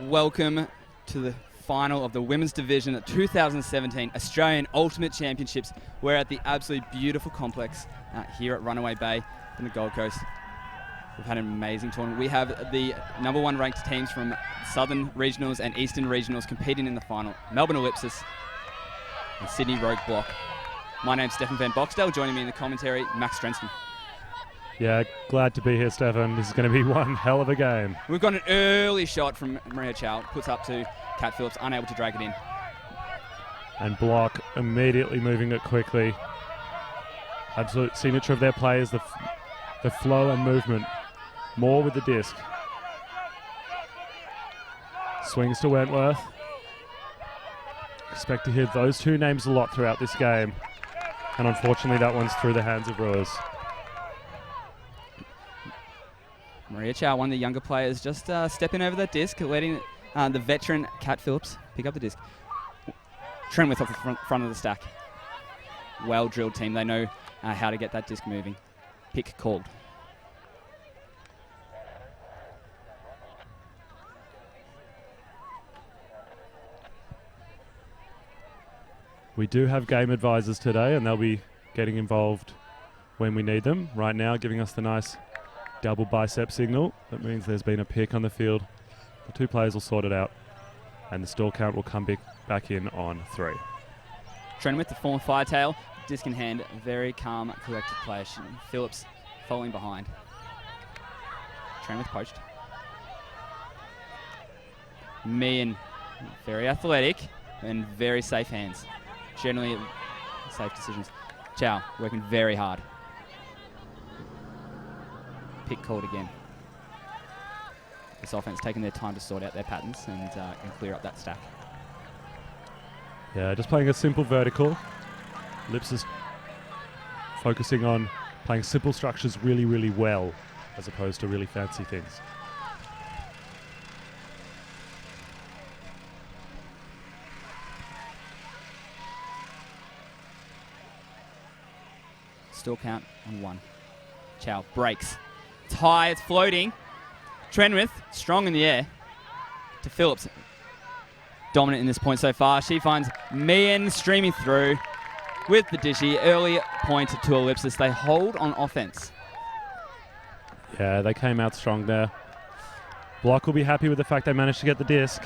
Welcome to the final of the Women's Division at 2017 Australian Ultimate Championships. We're at the absolutely beautiful complex here at Runaway Bay in the Gold Coast. We've had an amazing tournament. We have the number one ranked teams from Southern Regionals and Eastern Regionals competing in the final. Melbourne Ellipsis and Sydney Rogue Block. My name's Stefan Van Boxdale. Joining me in the commentary, Max Strenston. Yeah, glad to be here, Stefan. This is going to be one hell of a game. We've got an early shot from Maria Chow. Puts up to Kat Phillips, unable to drag it in. And Block immediately moving it quickly. Absolute signature of their play is the flow and movement. More with the disc. Swings to Wentworth. Expect to hear those two names a lot throughout this game. And unfortunately that one's through the hands of Ruiz. Maria Chow, one of the younger players, just stepping over that disc, letting the veteran Kat Phillips pick up the disc. Trenwith off the front of the stack. Well-drilled team. They know how to get that disc moving. Pick called. We do have game advisors today, and they'll be getting involved when we need them. Right now, giving us the nice double bicep signal. That means there's been a pick on the field. The two players will sort it out, and the stall count will come back in on 3. Trenwith, the former Firetail, disc in hand, very calm, collected player. Phillips following behind. Trenwith poached. Meehan, very athletic and very safe hands. Generally safe decisions. Chow, working very hard. Pick called again. This offense taking their time to sort out their patterns and clear up that stack. Yeah, just playing a simple vertical. Lips is focusing on playing simple structures really, really well, as opposed to really fancy things. Still count on 1. Chow breaks. It's high, it's floating. Trenwith, strong in the air. To Phillips. Dominant in this point so far. She finds Meehan streaming through with the dishy. Early point to Ellipsis. They hold on offense. Yeah, they came out strong there. Block will be happy with the fact they managed to get the disc.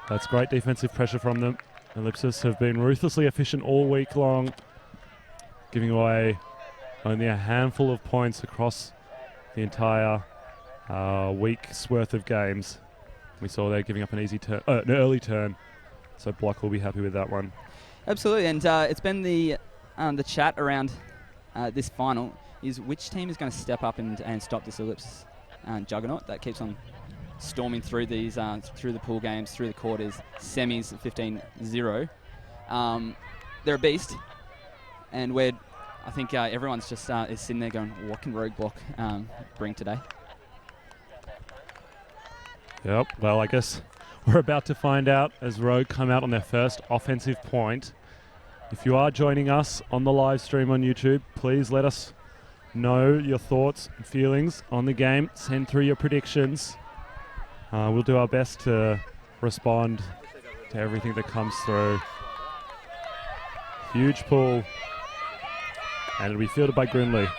That's great defensive pressure from them. Ellipsis have been ruthlessly efficient all week long, giving away only a handful of points across the entire week's worth of games. We saw they're giving up an early turn, so Block will be happy with that one. Absolutely, and it's been the chat around this final is which team is going to step up and stop this Ellipsis juggernaut that keeps on storming through these through the pool games, through the quarters, semis, 15-0. They're a beast, and I think everyone's just is sitting there going, what can Rogue Block bring today? Yep, well, I guess we're about to find out as Rogue come out on their first offensive point. If you are joining us on the live stream on YouTube, please let us know your thoughts and feelings on the game. Send through your predictions. We'll do our best to respond to everything that comes through. Huge pull. And it'll be fielded by Grinley.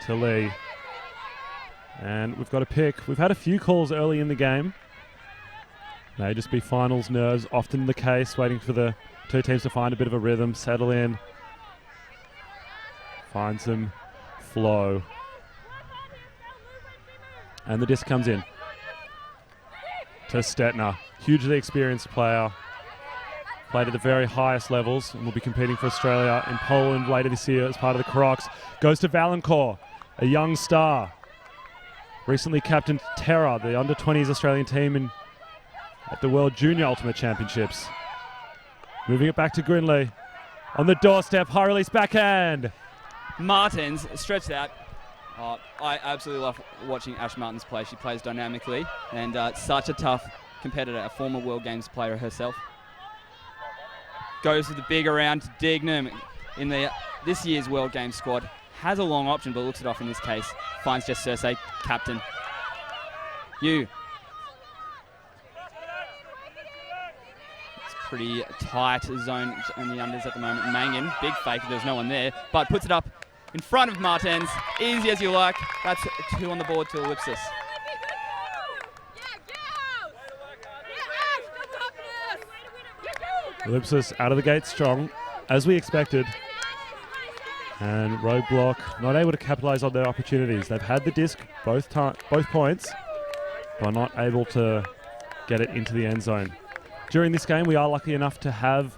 To Lee. And we've got a pick. We've had a few calls early in the game. May just be finals nerves, often the case, waiting for the two teams to find a bit of a rhythm, settle in, find some flow. And the disc comes in to Stetner. Hugely experienced player. Played at the very highest levels and will be competing for Australia in Poland later this year as part of the Crocs. Goes to Valancourt, a young star. Recently captained Terra, the under-20s Australian team at the World Junior Ultimate Championships. Moving it back to Grinley. On the doorstep, high release backhand. Martins stretched out. I absolutely love watching Ash Martins play. She plays dynamically and such a tough competitor, a former World Games player herself. Goes to the big around to Dignam in this year's World Games squad. has a long option, but looks it off in this case. Finds Jess Cersei, captain. It's pretty tight zone in the unders at the moment. Mangan, big fake, there's no one there, but puts it up in front of Martens. Easy as you like. That's 2 on the board to Ellipsis. Ellipsis out of the gate strong, as we expected. And Roadblock not able to capitalise on their opportunities. They've had the disc both points, but not able to get it into the end zone. During this game, we are lucky enough to have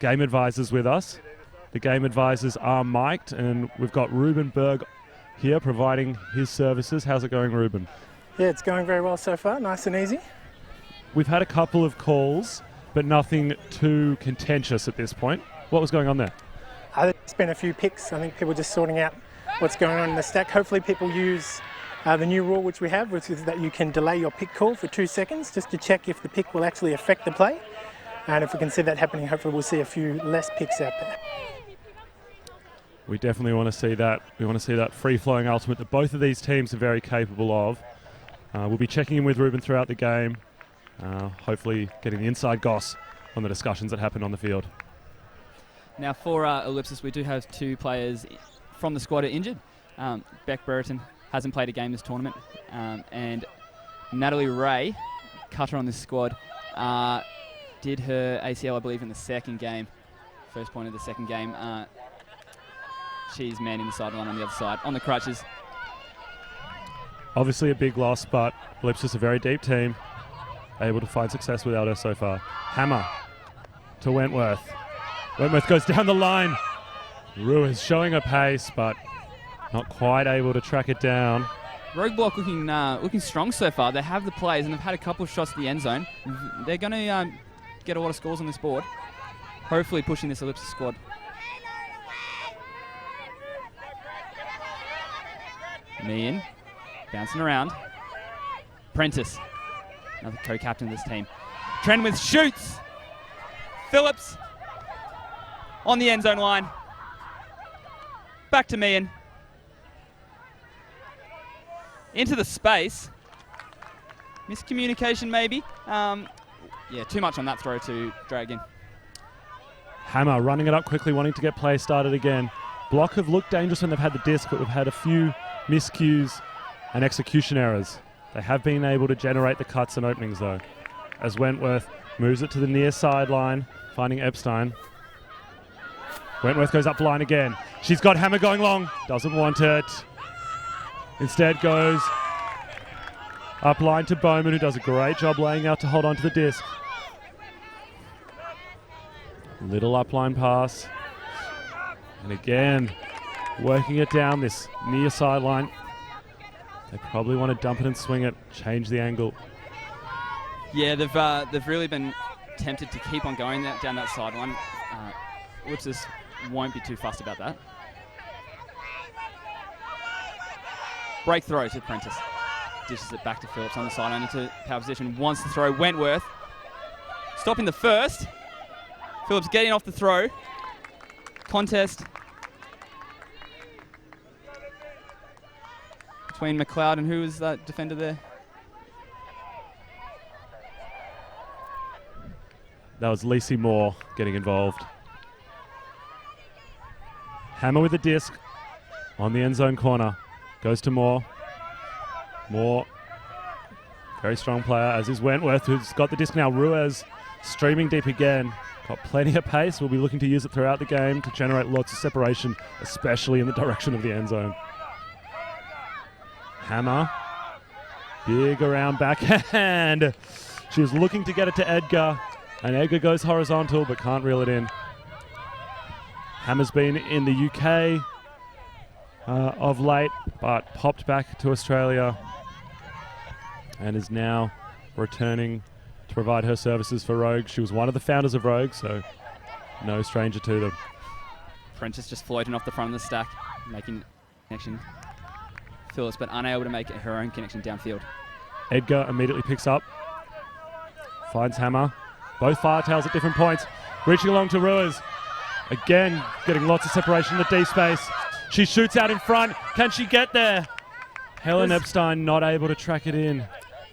game advisors with us. The game advisors are mic'd, and we've got Ruben Berg here providing his services. How's it going, Ruben? Yeah, it's going very well so far, nice and easy. We've had a couple of calls, but nothing too contentious at this point. What was going on there? There's been a few picks. I think people just sorting out what's going on in the stack. Hopefully people use the new rule which we have, which is that you can delay your pick call for 2 seconds just to check if the pick will actually affect the play. And if we can see that happening, hopefully we'll see a few less picks out there. We definitely want to see that. We want to see that free-flowing ultimate that both of these teams are very capable of. We'll be checking in with Ruben throughout the game, hopefully getting the inside goss on the discussions that happen on the field. Now for Ellipsis, we do have 2 players from the squad are injured. Beck Brereton hasn't played a game this tournament, and Natalie Ray, cutter on this squad, did her ACL, I believe, in the second game, first point of the second game. She's manning the sideline on the other side, on the crutches. Obviously a big loss, but Ellipsis a very deep team, able to find success without her so far. Hammer to Wentworth. Wentworth goes down the line. Ruiz showing her pace, but not quite able to track it down. Roadblock looking strong so far. They have the plays, and they've had a couple of shots at the end zone. They're going to get a lot of scores on this board, hopefully pushing this Ellipsis squad. Meehan bouncing around. Prentice, another co-captain of this team. Trenwith shoots. Phillips on the end zone line. Back to Meehan. Into the space. Miscommunication maybe. Yeah, too much on that throw to drag in. Hammer running it up quickly, wanting to get play started again. Block have looked dangerous when they've had the disc, but we've had a few miscues and execution errors. They have been able to generate the cuts and openings though, as Wentworth moves it to the near sideline, finding Epstein. Wentworth goes up the line again. She's got Hammer going long, doesn't want it. Instead goes up line to Bowman, who does a great job laying out to hold on to the disc. Little upline pass. And again, working it down this near sideline. They probably want to dump it and swing it, change the angle. Yeah, they've really been tempted to keep on going down that sideline. Ellipsis won't be too fussed about that. Break throw to Prentice. Dishes it back to Phillips on the sideline into power position. Wants to throw Wentworth. Stopping the first. Phillips getting off the throw. Contest between McLeod and who was that defender there? That was Lacey Moore getting involved. Hammer with the disc on the end zone corner. Goes to Moore. Moore, very strong player, as is Wentworth, who's got the disc now. Ruiz streaming deep again. Got plenty of pace. We'll be looking to use it throughout the game to generate lots of separation, especially in the direction of the end zone. Hammer. Big around backhand. She was looking to get it to Edgar, and Edgar goes horizontal but can't reel it in. Hammer's been in the UK of late, but popped back to Australia and is now returning to provide her services for Rogue. She was one of the founders of Rogue, so no stranger to them. Prentice just floating off the front of the stack, making connection. Phyllis, but unable to make it her own connection downfield. Edgar immediately picks up, finds Hammer. Both firetails at different points, reaching along to Ruiz. Again, getting lots of separation in the D space. She shoots out in front. Can she get there? Helen Epstein not able to track it in.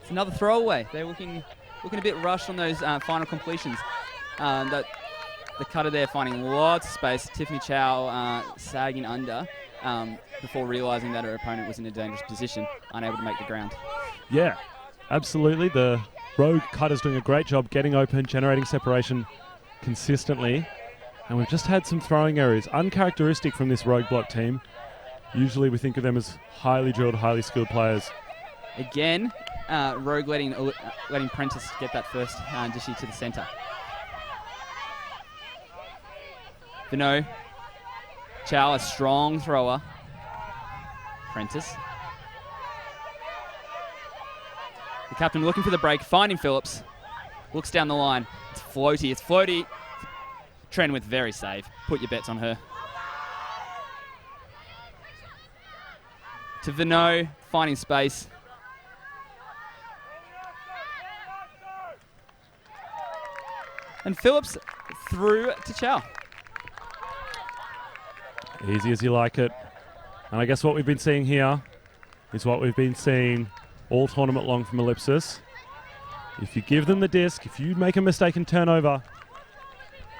It's another throwaway. They're looking a bit rushed on those final completions. The cutter there finding lots of space. Tiffany Chow sagging under before realising that her opponent was in a dangerous position, unable to make the ground. Yeah, absolutely. The rogue cutter's doing a great job getting open, generating separation consistently. And we've just had some throwing errors, uncharacteristic from this rogue block team. Usually we think of them as highly drilled, highly skilled players. Again, Rogue letting Prentice get that first dishy to the centre. Vino, Chow, a strong thrower. Prentice. The captain looking for the break, finding Phillips. Looks down the line. It's floaty. Trenwith very safe. Put your bets on her. To Vino, finding space. And Phillips through to Chow. Easy as you like it. And I guess what we've been seeing here is what we've been seeing all tournament long from Ellipsis. If you give them the disc, if you make a mistake and turnover,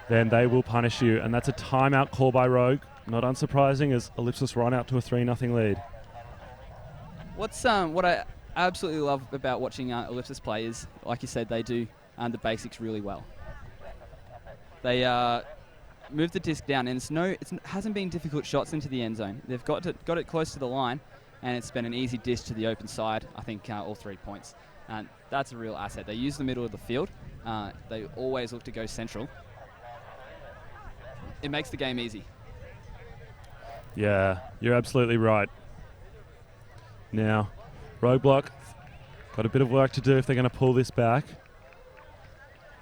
then they will punish you. And that's a timeout call by Rogue. Not unsurprising as Ellipsis run out to a 3-0 lead. What I absolutely love about watching Ellipsis play is, like you said, they do the basics really well. They move the disc down, and it hasn't been difficult shots into the end zone. They've got it close to the line, and it's been an easy disc to the open side. I think all 3 points. That's a real asset. They use the middle of the field. They always look to go central. It makes the game easy. Yeah, you're absolutely right. Now, Roadblock got a bit of work to do if they're going to pull this back.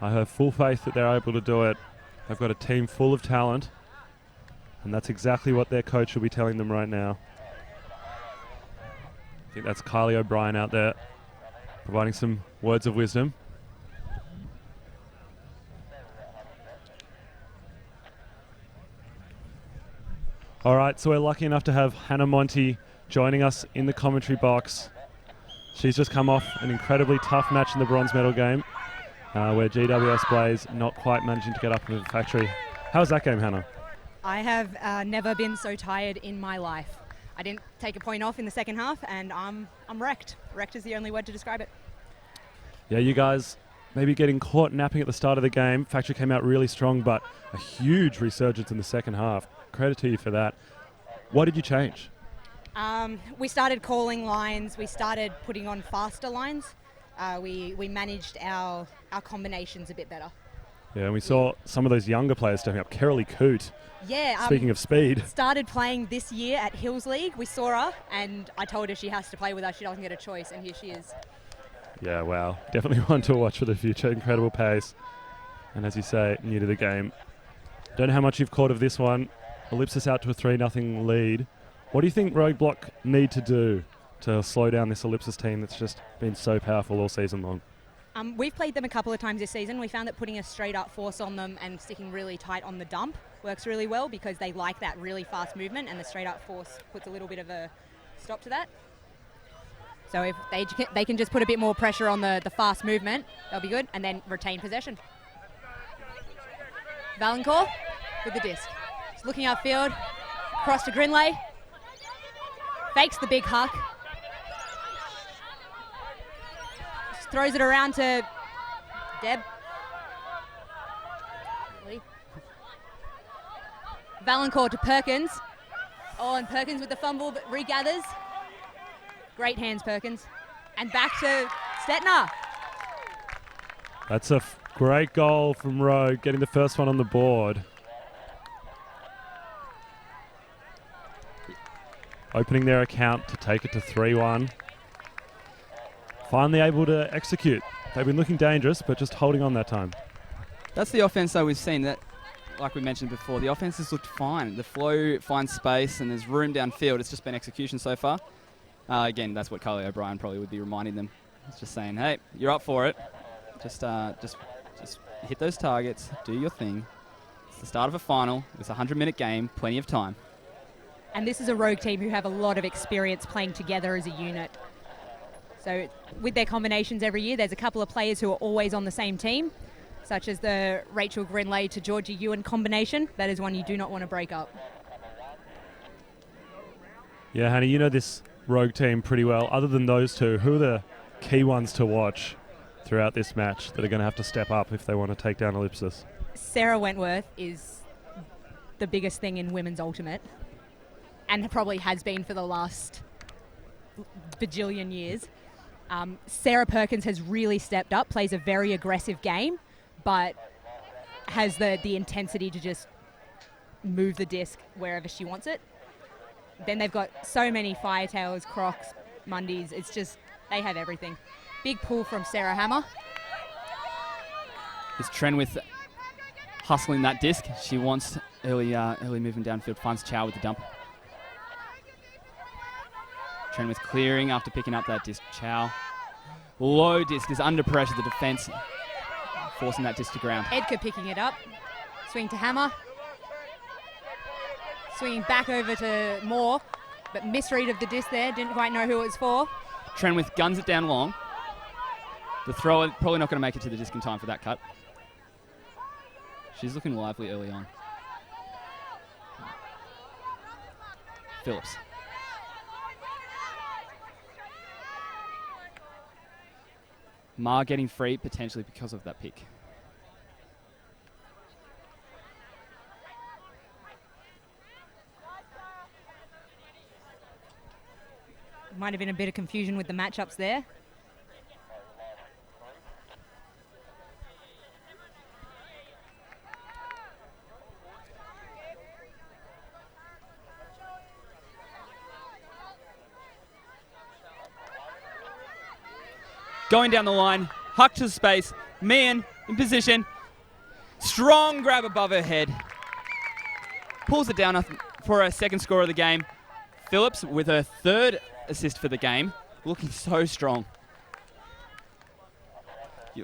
I have full faith that they're able to do it. They've got a team full of talent, and that's exactly what their coach will be telling them right now. I think that's Kylie O'Brien out there providing some words of wisdom. All right, so we're lucky enough to have Hannah Monty joining us in the commentary box. She's just come off an incredibly tough match in the bronze medal game where GWS Blaze not quite managing to get up into the factory. How was that game, Hannah? I have never been so tired in my life. I didn't take a point off in the second half, and I'm wrecked. Wrecked is the only word to describe it. Yeah, you guys maybe getting caught napping at the start of the game. Factory came out really strong, but a huge resurgence in the second half. Credit to you for that. What did you change? We started calling lines. We started putting on faster lines. We managed our combinations a bit better. Yeah, and we saw some of those younger players stepping up. Carolee Coote. Yeah. Speaking of speed. Started playing this year at Hills League. We saw her, and I told her she has to play with us. She doesn't get a choice, and here she is. Yeah, wow. Definitely one to watch for the future. Incredible pace. And as you say, new to the game. Don't know how much you've caught of this one. Ellipsis out to a 3-0 lead. What do you think Roadblock need to do to slow down this Ellipsis team that's just been so powerful all season long? We've played them a couple of times this season. We found that putting a straight up force on them and sticking really tight on the dump works really well because they like that really fast movement, and the straight up force puts a little bit of a stop to that. So if they can just put a bit more pressure on the fast movement, they'll be good, and then retain possession. Valancourt with the disc. He's looking upfield, cross to Grinley, fakes the big huck, just throws it around to Deb. Valancourt to Perkins. Oh, and Perkins with the fumble, but regathers. Great hands, Perkins. And back to Stetner. That's a great goal from Rogue, getting the first one on the board. Opening their account to take it to 3-1. Finally able to execute. They've been looking dangerous, but just holding on that time. That's the offense, though, we've seen. That, like we mentioned before, the offense has looked fine. The flow finds space, and there's room downfield. It's just been execution so far. Again, that's what Kylie O'Brien probably would be reminding them. It's just saying, hey, you're up for it. Just hit those targets, do your thing. It's the start of a final. It's a 100-minute game, plenty of time. And this is a Rogue team who have a lot of experience playing together as a unit. So with their combinations every year, there's a couple of players who are always on the same team, such as the Rachel Grinley to Georgie Ewan combination. That is one you do not want to break up. Yeah, Hannah, you know this Rogue team pretty well. Other than those two, who are the key ones to watch throughout this match that are going to have to step up if they want to take down Ellipsis? Sarah Wentworth is the biggest thing in women's ultimate, and probably has been for the last bajillion years. Sarah Perkins has really stepped up, plays a very aggressive game, but has the intensity to just move the disc wherever she wants it. Then they've got so many Firetails, Crocs, Mundies. It's just, they have everything. Big pull from Sarah Hammer. Is Trenwith hustling that disc? She wants early movement downfield, finds Chow with the dump. Trenwith clearing after picking up that disc. Chow. Low disc is under pressure. The defence forcing that disc to ground. Edgar picking it up. Swing to Hammer. Swinging back over to Moore, but misread of the disc there. Didn't quite know who it was for. Trenwith guns it down long. The thrower probably not going to make it to the disc in time for that cut. She's looking lively early on. Phillips. Ma getting free potentially because of that pick. Might have been a bit of confusion with the matchups there. Going down the line, huck to space, Meehan in position, strong grab above her head, pulls it down for her second score of the game. Phillips with her third assist for the game, looking so strong.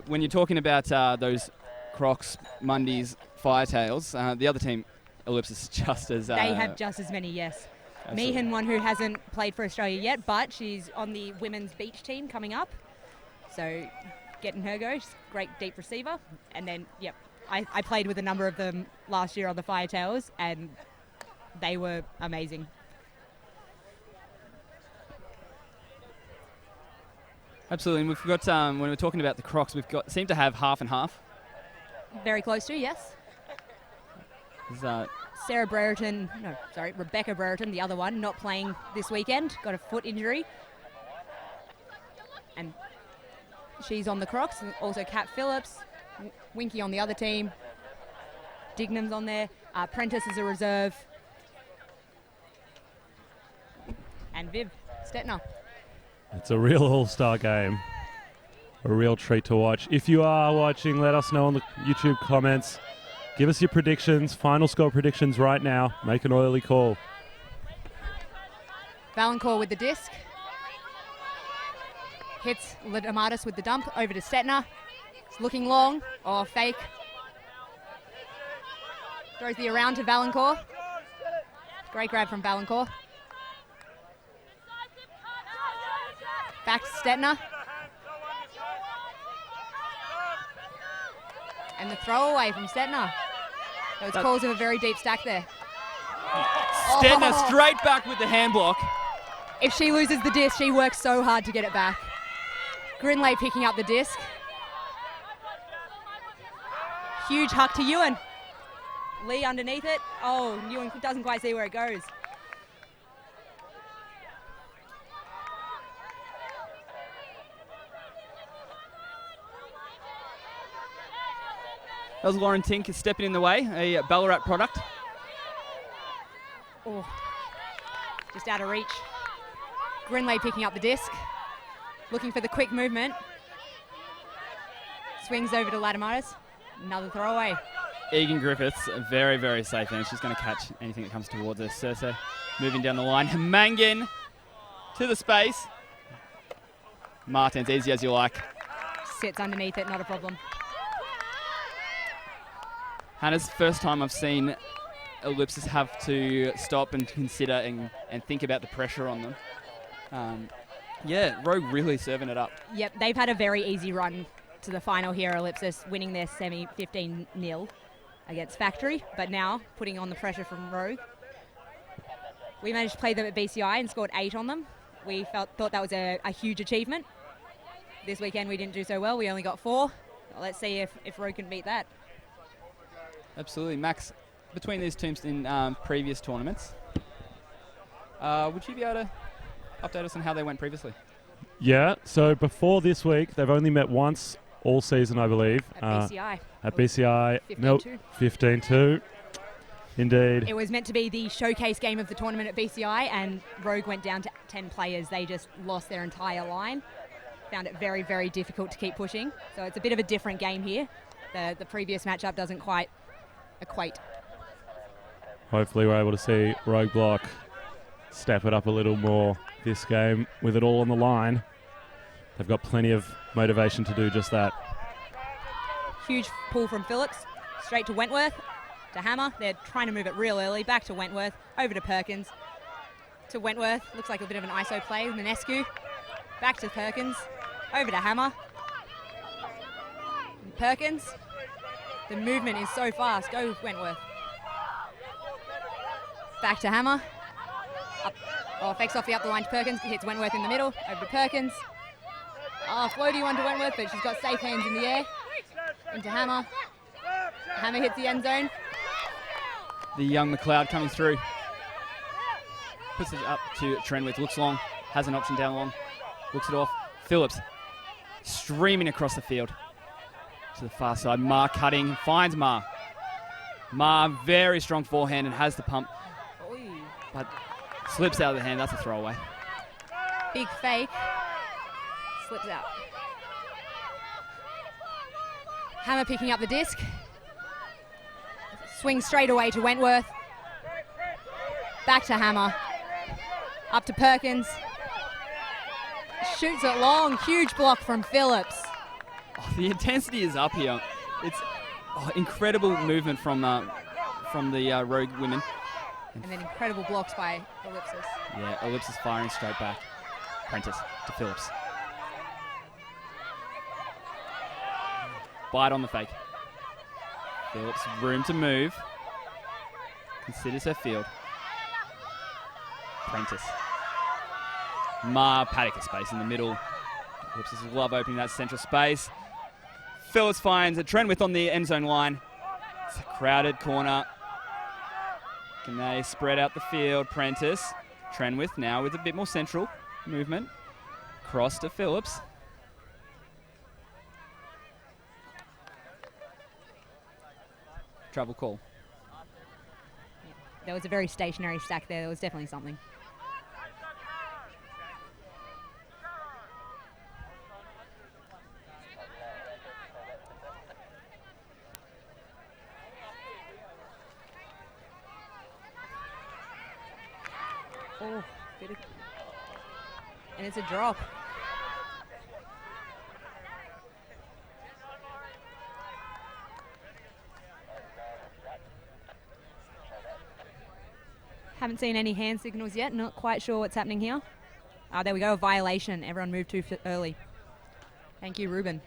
When you're talking about those Crocs, Mundies, Firetails, the other team, Ellipsis, just as... they have just as many, yes. Absolutely. Meehan, one who hasn't played for Australia yet, but she's on the women's beach team coming up. So getting her go, she's a great deep receiver. And then, yep, I played with a number of them last year on the Firetails, and they were amazing. Absolutely, and we've got, when we're talking about the Crocs, seem to have half and half. Very close to, yes. Rebecca Brereton, the other one, not playing this weekend, got a foot injury. And she's on the Crocs, and also Kat Phillips, Winky on the other team, Dignam's on there, Prentice is a reserve, and Viv Stetner. It's a real all-star game. A real treat to watch. If you are watching, let us know in the YouTube comments. Give us your predictions, final score predictions right now. Make an early call. Valancourt with the disc. Hits Lidamatis with the dump over to Stetner. It's looking long. Oh, fake. Throws the around to Valancourt. Great grab from Valancourt. Back to Stetner. And the throwaway from Stetner. Those calls of a very deep stack there. Stetner straight back with the hand block. If she loses the disc, she works so hard to get it back. Grinley picking up the disc. Huge huck to Ewan. Lee underneath it. Oh, Ewan doesn't quite see where it goes. That was Lauren Tink stepping in the way, a Ballarat product. Oh, just out of reach. Grinley picking up the disc, looking for the quick movement. Swings over to Ladamatis. Another throwaway. Egan Griffiths, very, very safe, and she's going to catch anything that comes towards her. Cersei moving down the line. Mangan to the space. Martins, easy as you like. Sits underneath it, not a problem. Hannah's first time I've seen Ellipsis have to stop and consider and think about the pressure on them. Yeah, Rogue really serving it up. Yep, they've had a very easy run to the final here, Ellipsis, winning their semi 15-0 against Factory, but now putting on the pressure from Rogue. We managed to play them at BCI and scored 8 on them. We thought that was a huge achievement. This weekend we didn't do so well, we only got 4. Well, let's see if Rogue can beat that. Absolutely. Max, between these teams in previous tournaments, would you be able to update us on how they went previously? Yeah, so before this week, they've only met once all season, I believe. At BCI. At BCI. 15-2. 15-2. Indeed. It was meant to be the showcase game of the tournament at BCI, and Rogue went down to 10 players. They just lost their entire line. Found it very, very difficult to keep pushing. So it's a bit of a different game here. The previous matchup doesn't quite equate. Hopefully we're able to see Rogue Block step it up a little more this game with it all on the line. They've got plenty of motivation to do just that. Huge pull from Phillips. Straight to Wentworth. To Hammer. They're trying to move it real early. Back to Wentworth. Over to Perkins. To Wentworth. Looks like a bit of an ISO play. Minescu. Back to Perkins. Over to Hammer. Perkins. The movement is so fast. Go Wentworth. Back to Hammer. Up. Oh, fakes off the up the line to Perkins. Hits Wentworth in the middle. Over to Perkins. Oh, floaty one to Wentworth, but she's got safe hands in the air. Into Hammer. Hammer hits the end zone. The young McLeod coming through. Puts it up to Trenwith. Looks long. Has an option down long. Looks it off. Phillips streaming across the field to the far side. Ma cutting. Finds Ma. Ma, very strong forehand and has the pump. Oy. But slips out of the hand. That's a throwaway. Big fake. Slips out. Hammer picking up the disc. Swings straight away to Wentworth. Back to Hammer. Up to Perkins. Shoots it long. Huge block from Phillips. Oh, the intensity is up here. It's incredible movement from the Rogue women. And then incredible blocks by Ellipsis. Yeah, Ellipsis firing straight back. Prentice to Phillips. Bite on the fake. Phillips, room to move. Considers her field. Prentice. Ma, paddock of space in the middle. Ellipsis love opening that central space. Phillips finds a Trenwith on the end zone line. It's a crowded corner. Can they spread out the field? Prentice. Trenwith now with a bit more central movement. Cross to Phillips. Travel call. There was a very stationary stack there. There was definitely something. Oh, and it's a drop. Haven't seen any hand signals yet. Not quite sure what's happening here. There we go. A violation. Everyone moved too early. Thank you, Ruben.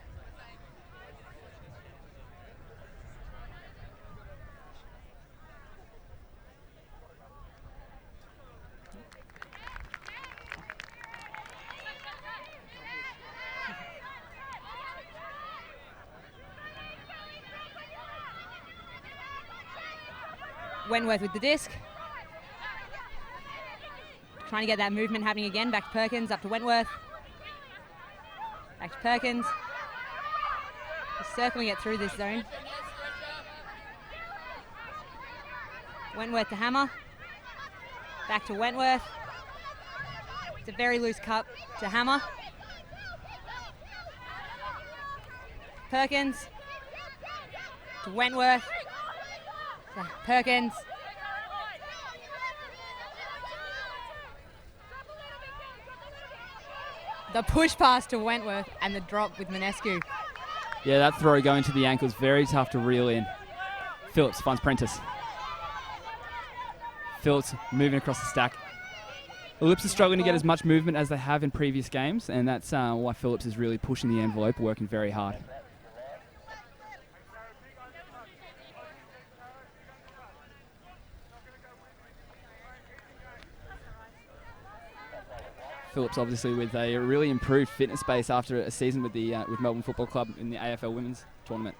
Wentworth with the disc. Trying to get that movement happening again. Back to Perkins, up to Wentworth. Back to Perkins. Just circling it through this zone. Wentworth to Hammer. Back to Wentworth. It's a very loose cup to Hammer. Perkins. To Wentworth. To Perkins. The push pass to Wentworth and the drop with Minescu. Yeah, that throw going to the ankle is very tough to reel in. Phillips finds Prentice. Phillips moving across the stack. Ellipsis struggling to get as much movement as they have in previous games, and that's why Phillips is really pushing the envelope, working very hard. Phillips obviously with a really improved fitness base after a season with the with Melbourne Football Club in the AFL Women's Tournament.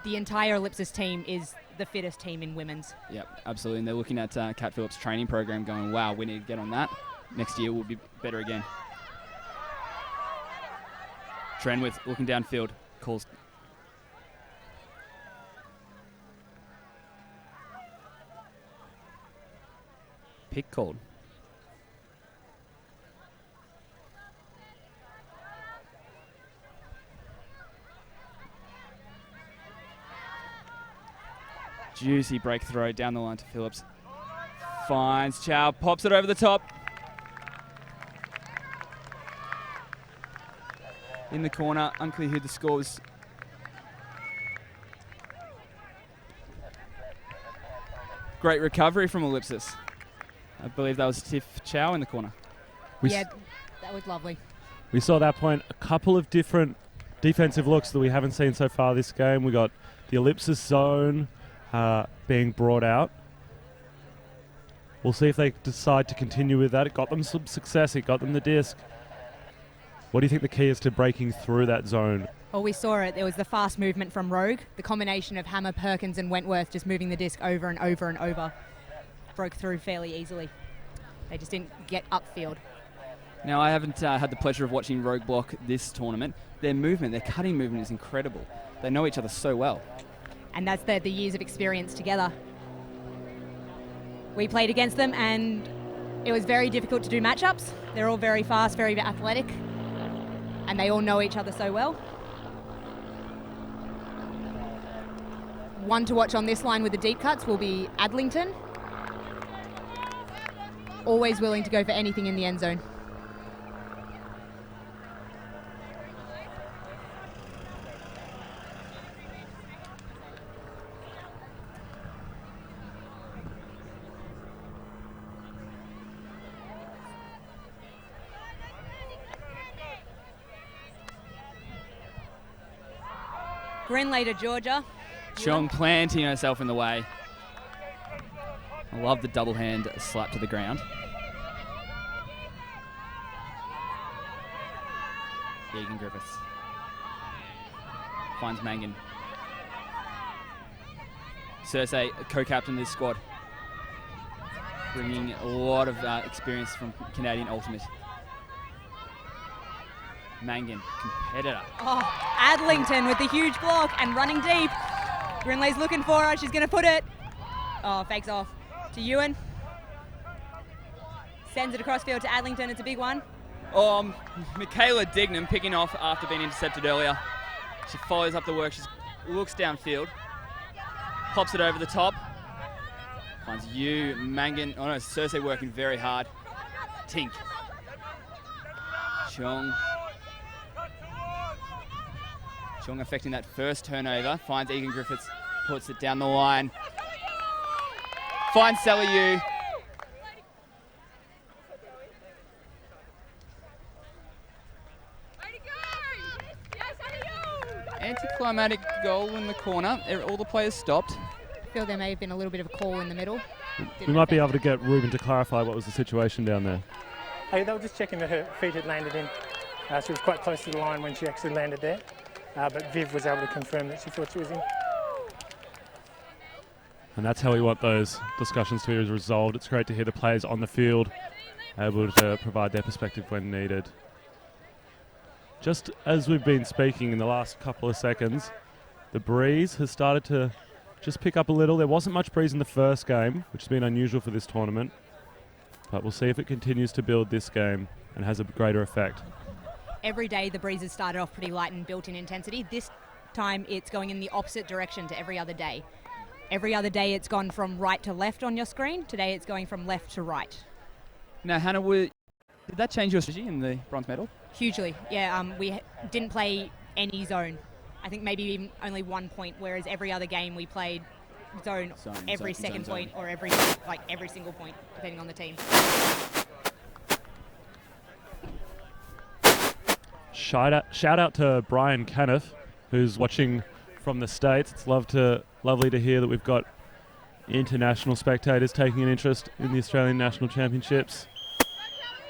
The entire Ellipsis team is the fittest team in women's. Yep, absolutely. And they're looking at Kat Phillips' training program going, wow, we need to get on that. Next year we'll be better again. Trenwith looking downfield, calls. Pick called. Juicy break throw down the line to Phillips. Finds Chow, pops it over the top. In the corner, unclear who the score was. Great recovery from Ellipsis. I believe that was Tiff Chow in the corner. Yeah, that was lovely. We saw at that point a couple of different defensive looks that we haven't seen so far this game. We got the Ellipsis zone being brought out. We'll see if they decide to continue with that. It got them some success. It got them the disc. What do you think the key is to breaking through that zone? Well, we saw it. There was the fast movement from Rogue. The combination of Hammer, Perkins and Wentworth just moving the disc over and over and over. Broke through fairly easily. They just didn't get upfield. Now, I haven't had the pleasure of watching Rogue block this tournament. Their movement, their cutting movement is incredible. They know each other so well. And that's the years of experience together. We played against them and it was very difficult to do matchups. They're all very fast, very athletic, and they all know each other so well. One to watch on this line with the deep cuts will be Adlington. Always willing to go for anything in the end zone. Grenley to Georgia. Chong planting herself in the way. I love the double hand slap to the ground. Egan Griffiths finds Mangan. Cersei, co-captain of this squad, bringing a lot of experience from Canadian Ultimate. Mangan, competitor. Oh, Adlington with the huge block and running deep. Grinley's looking for her. She's going to put it. Oh, fakes off to Ewan. Sends it across field to Adlington. It's a big one. Oh, Michaela Dignam picking off after being intercepted earlier. She follows up the work. She looks downfield. Pops it over the top. Finds you, Mangan. Oh no, Cersei working very hard. Tink. Chong affecting that first turnover. Finds Egan Griffiths, puts it down the line. Finds Sally Yu. Anticlimactic goal in the corner. All the players stopped. I feel there may have been a little bit of a call in the middle. We might be able to get Ruben to clarify what was the situation down there. Hey, they were just checking that her feet had landed in. She was quite close to the line when she actually landed there. But Viv was able to confirm that she thought she was in. And that's how we want those discussions to be resolved. It's great to hear the players on the field able to provide their perspective when needed. Just as we've been speaking in the last couple of seconds, the breeze has started to just pick up a little. There wasn't much breeze in the first game, which has been unusual for this tournament. But we'll see if it continues to build this game and has a greater effect. Every day the breezes started off pretty light and built in intensity. This time it's going in the opposite direction to every other day. Every other day it's gone from right to left on your screen. Today it's going from left to right. Now, Hannah, did that change your strategy in the bronze medal? Hugely, yeah. We didn't play any zone. I think maybe even only 1 point, whereas every other game we played zone every second point or every single point, depending on the team. Shout out to Brian Caniff, who's watching from the States. It's lovely to hear that we've got international spectators taking an interest in the Australian National Championships.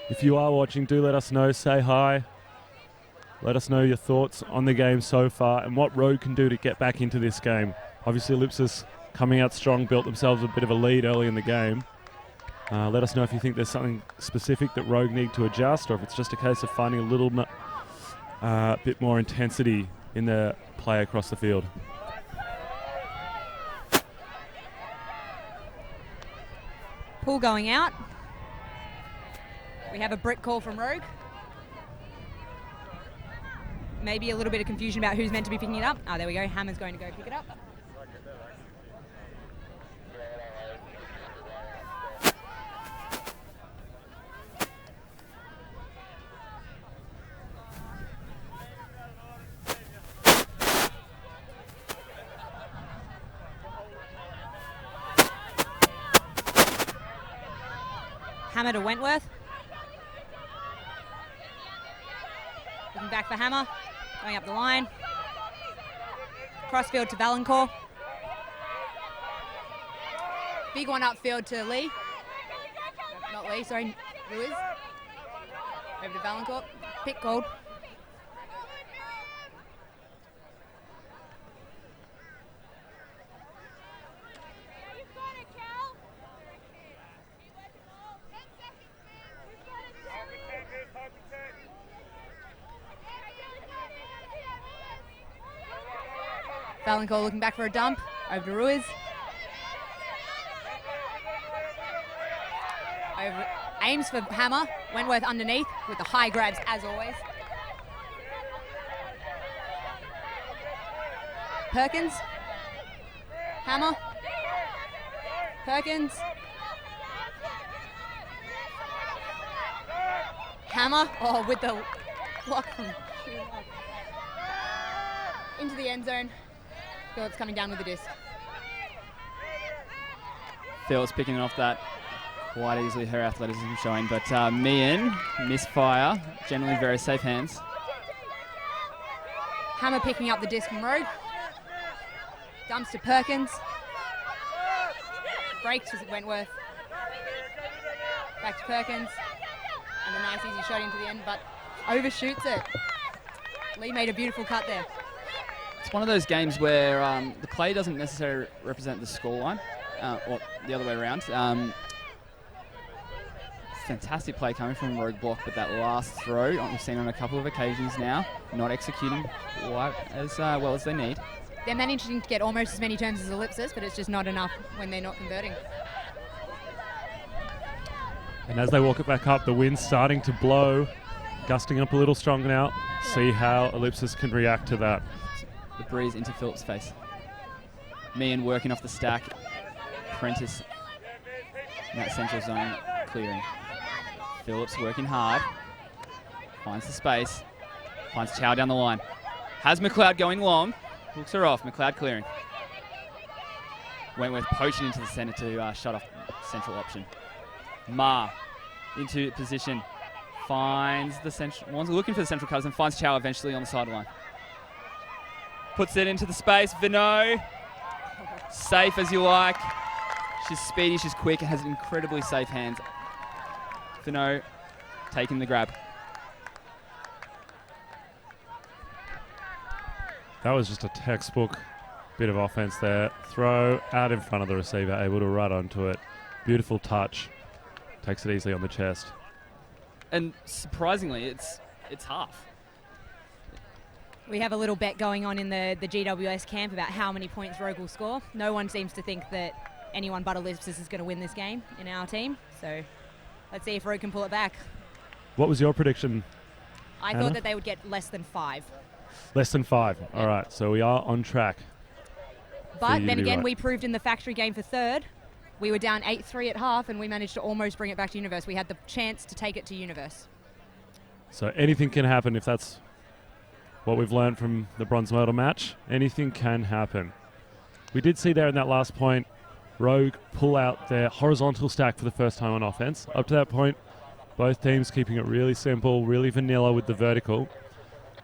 If you are watching, do let us know. Say hi. Let us know your thoughts on the game so far and what Rogue can do to get back into this game. Obviously, Ellipsis coming out strong, built themselves a bit of a lead early in the game. Let us know if you think there's something specific that Rogue need to adjust, or if it's just a case of finding a little bit more intensity in their play across the field. Pool going out. We have a brick call from Rogue. Maybe a little bit of confusion about who's meant to be picking it up. Oh, there we go. Hammer's going to go pick it up. Hammer to Wentworth. Looking back for Hammer. Going up the line. Crossfield to Valancourt. Big one upfield to Lee. Not Lee, sorry, Ruiz. Over to Valancourt. Pick called. Valancourt looking back for a dump. Over to Ruiz. Over, aims for Hammer. Wentworth underneath with the high grabs as always. Perkins. Hammer. Perkins. Hammer. Oh, with the block from into the end zone. Phillips coming down with the disc. Phillips picking off that quite easily, her athleticism showing, but Meehan, misfire, generally very safe hands. Hammer picking up the disc from Rogue. Dumps to Perkins. Breaks with Wentworth. Back to Perkins. And a nice easy shot into the end, but overshoots it. Lee made a beautiful cut there. It's one of those games where the play doesn't necessarily represent the scoreline, or the other way around. Fantastic play coming from Rogue block, but that last throw, we've seen on a couple of occasions now, not executing quite as well as they need. They're managing to get almost as many turns as Ellipsis, but it's just not enough when they're not converting. And as they walk it back up, the wind's starting to blow, gusting up a little stronger now. See how Ellipsis can react to that. The breeze into Phillips' face. Meehan working off the stack. Prentice in that central zone clearing. Phillips working hard. Finds the space. Finds Chow down the line. Has McLeod going long. Hooks her off. McLeod clearing. Wentworth poaching into the centre to shut off central option. Ma into position. Finds the central. Looking for the central cutters and finds Chow eventually on the sideline. Puts it into the space. Vinod, safe as you like. She's speedy, she's quick, and has incredibly safe hands. Vinod taking the grab. That was just a textbook bit of offense there. Throw out in front of the receiver, able to run onto it. Beautiful touch. Takes it easily on the chest. And surprisingly, it's half. We have a little bet going on in the GWS camp about how many points Rogue will score. No one seems to think that anyone but Ellipsis is going to win this game in our team. So let's see if Rogue can pull it back. What was your prediction, I Anna? thought that they would get less than 5. Less than 5. Yeah. All right, so we are on track. But then again, right. we proved in the factory game for third. We were down 8-3 at half, and we managed to almost bring it back to Universe. We had the chance to take it to Universe. So anything can happen if that's what we've learned from the bronze medal match. Anything can happen. We did see there in that last point, Rogue pull out their horizontal stack for the first time on offense. Up to that point, both teams keeping it really simple, really vanilla with the vertical.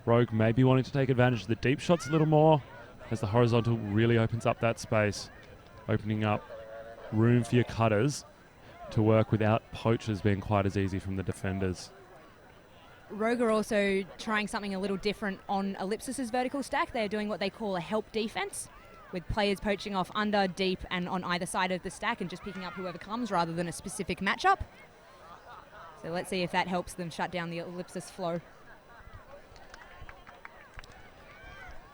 Rogue maybe wanting to take advantage of the deep shots a little more, as the horizontal really opens up that space, opening up room for your cutters to work without poachers being quite as easy from the defenders. Rogue are also trying something a little different on Ellipsis' vertical stack. They're doing what they call a help defense, with players poaching off under, deep, and on either side of the stack and just picking up whoever comes rather than a specific matchup. So let's see if that helps them shut down the Ellipsis flow.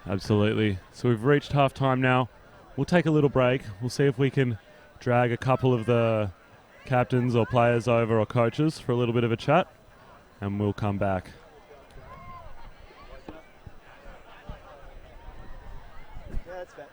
Absolutely. So we've reached half-time now. We'll take a little break. We'll see if we can drag a couple of the captains or players over, or coaches, for a little bit of a chat, and we'll come back. Yeah, that's fair.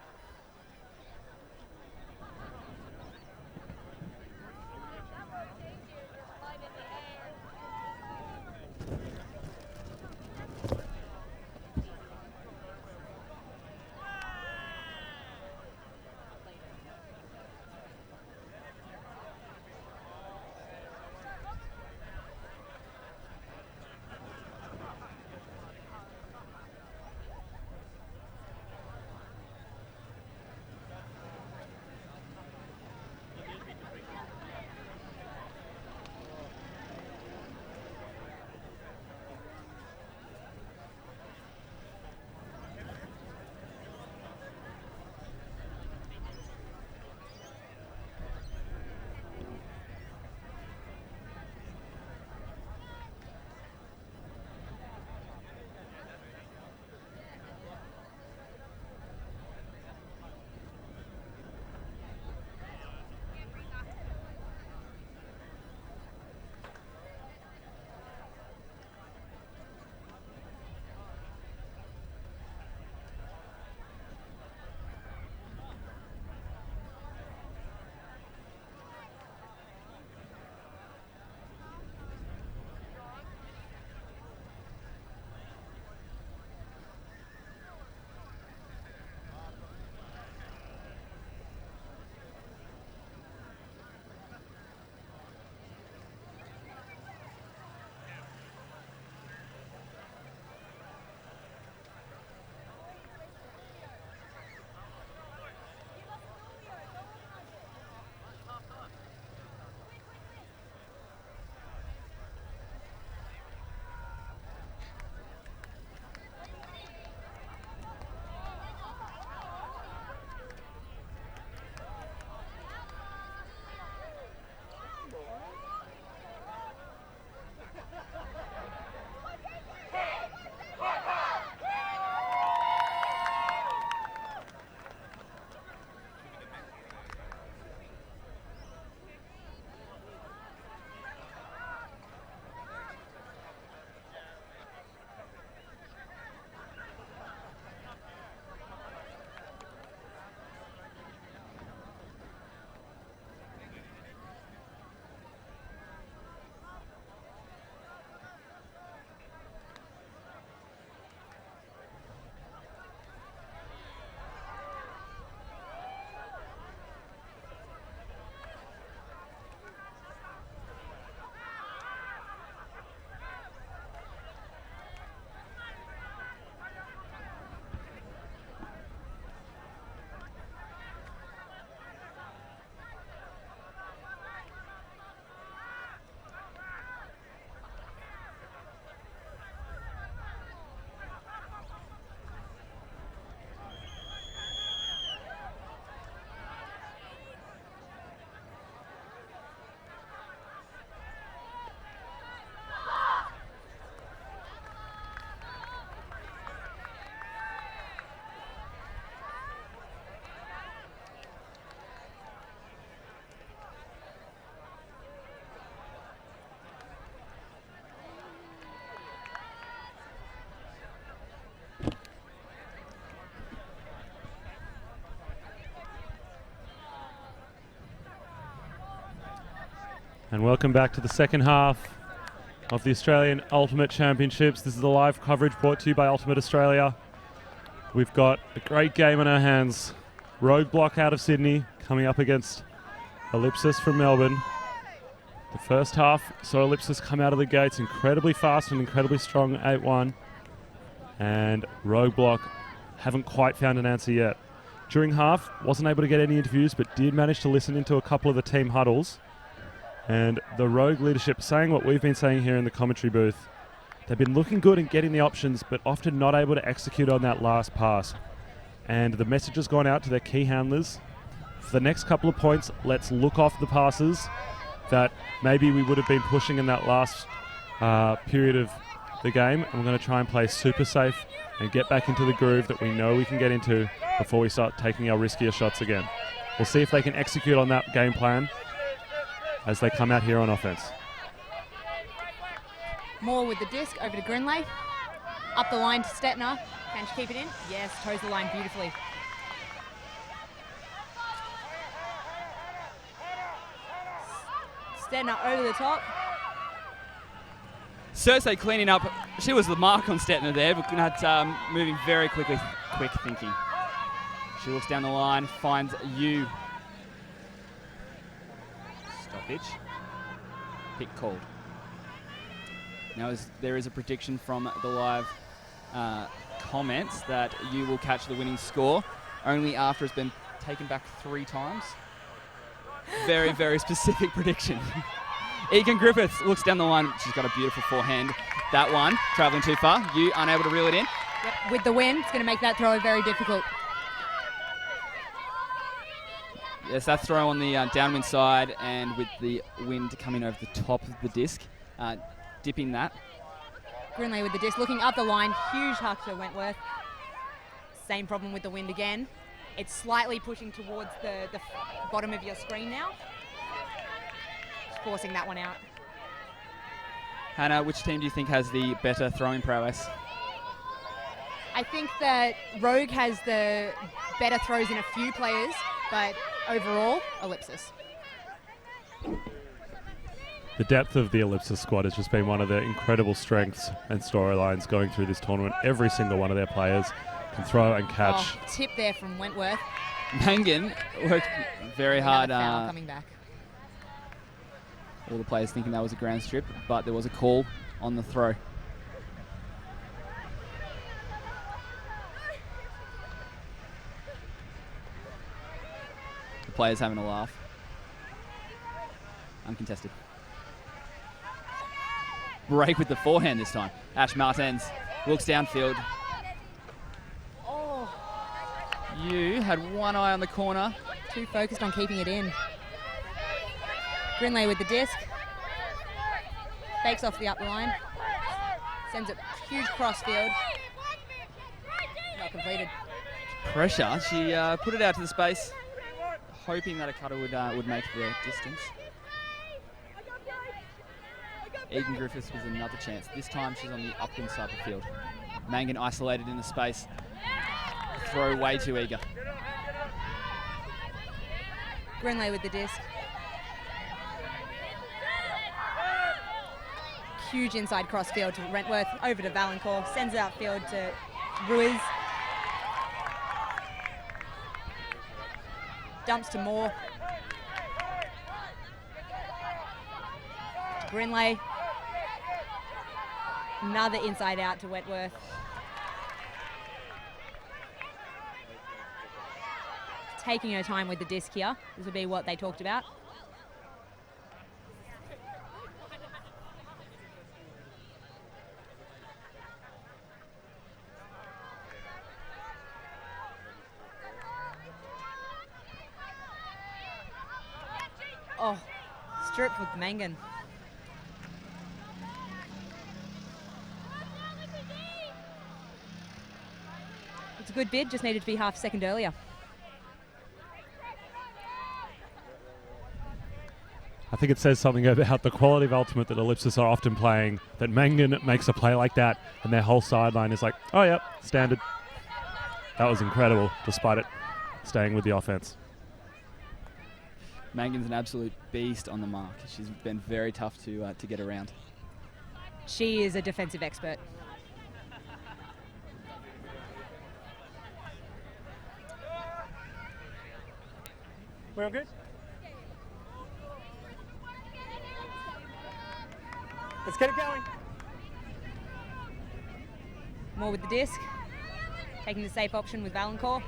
And welcome back to the second half. of the Australian Ultimate Championships. This is the live coverage brought to you by Ultimate Australia. We've got a great game on our hands. Roadblock out of Sydney coming up against Ellipsis from Melbourne. The first half saw Ellipsis come out of the gates incredibly fast and incredibly strong, 8-1. And Roadblock haven't quite found an answer yet. During half, wasn't able to get any interviews, but did manage to listen into a couple of the team huddles. And the Rogue leadership saying what we've been saying here in the commentary booth. They've been looking good and getting the options, but often not able to execute on that last pass. And the message has gone out to their key handlers. For the next couple of points, let's look off the passes that maybe we would have been pushing in that last period of the game. And we're going to try and play super safe and get back into the groove that we know we can get into before we start taking our riskier shots again. We'll see if they can execute on that game plan as they come out here on offense. Moore with the disc over to Grinley. Up the line to Stettner. Can she keep it in? Yes, toes the line beautifully. Stettner over the top. Cersei cleaning up. She was the mark on Stettner there, but moving very quickly, quick thinking. She looks down the line, finds you. Stoppage. Pick called. Now there is a prediction from the live comments that you will catch the winning score only after it's been taken back 3 times. Very, very specific prediction. Egan Griffiths looks down the line. She's got a beautiful forehand. That one, travelling too far. You unable to reel it in. Yep, with the wind, it's going to make that throw very difficult. Yes, that throw on the downwind side, and with the wind coming over the top of the disc, dipping that. Grinley with the disc, looking up the line. Huge huck to Wentworth. Same problem with the wind again. It's slightly pushing towards the bottom of your screen now. Just forcing that one out. Hannah, which team do you think has the better throwing prowess? I think that Rogue has the better throws in a few players, but overall, Ellipsis. The depth of the Ellipsis squad has just been one of their incredible strengths and storylines going through this tournament. Every single one of their players can throw and catch. Oh, tip there from Wentworth. Mangan worked very hard. Foul coming back. All the players thinking that was a ground strip, but there was a call on the throw. The players having a laugh. Uncontested. Break with the forehand this time. Ash Martens looks downfield. Oh. You had one eye on the corner. Too focused on keeping it in. Grinley with the disc. Fakes off the up line. Sends it huge cross field. Not completed. Pressure. She put it out to the space, hoping that a cutter would make the distance. Egan Griffiths was another chance. This time she's on the upwind side of the field. Mangan isolated in the space. Throw way too eager. Grinley with the disc. Huge inside cross field to Wentworth, over to Valancourt, sends it outfield to Ruiz. Dumps to Moore. Grinley. Another inside out to Wentworth. Taking her time with the disc here. This would be what they talked about. Oh, strip with Mangan. It's a good bid, just needed to be half a second earlier. I think it says something about the quality of ultimate that Ellipsis are often playing, that Mangan makes a play like that and their whole sideline is like, oh yeah, standard. That was incredible, despite it staying with the offense. Mangan's an absolute beast on the mark. She's been very tough to get around. She is a defensive expert. We're all good? Let's get it going. More with the disc. Taking the safe option with Valancourt.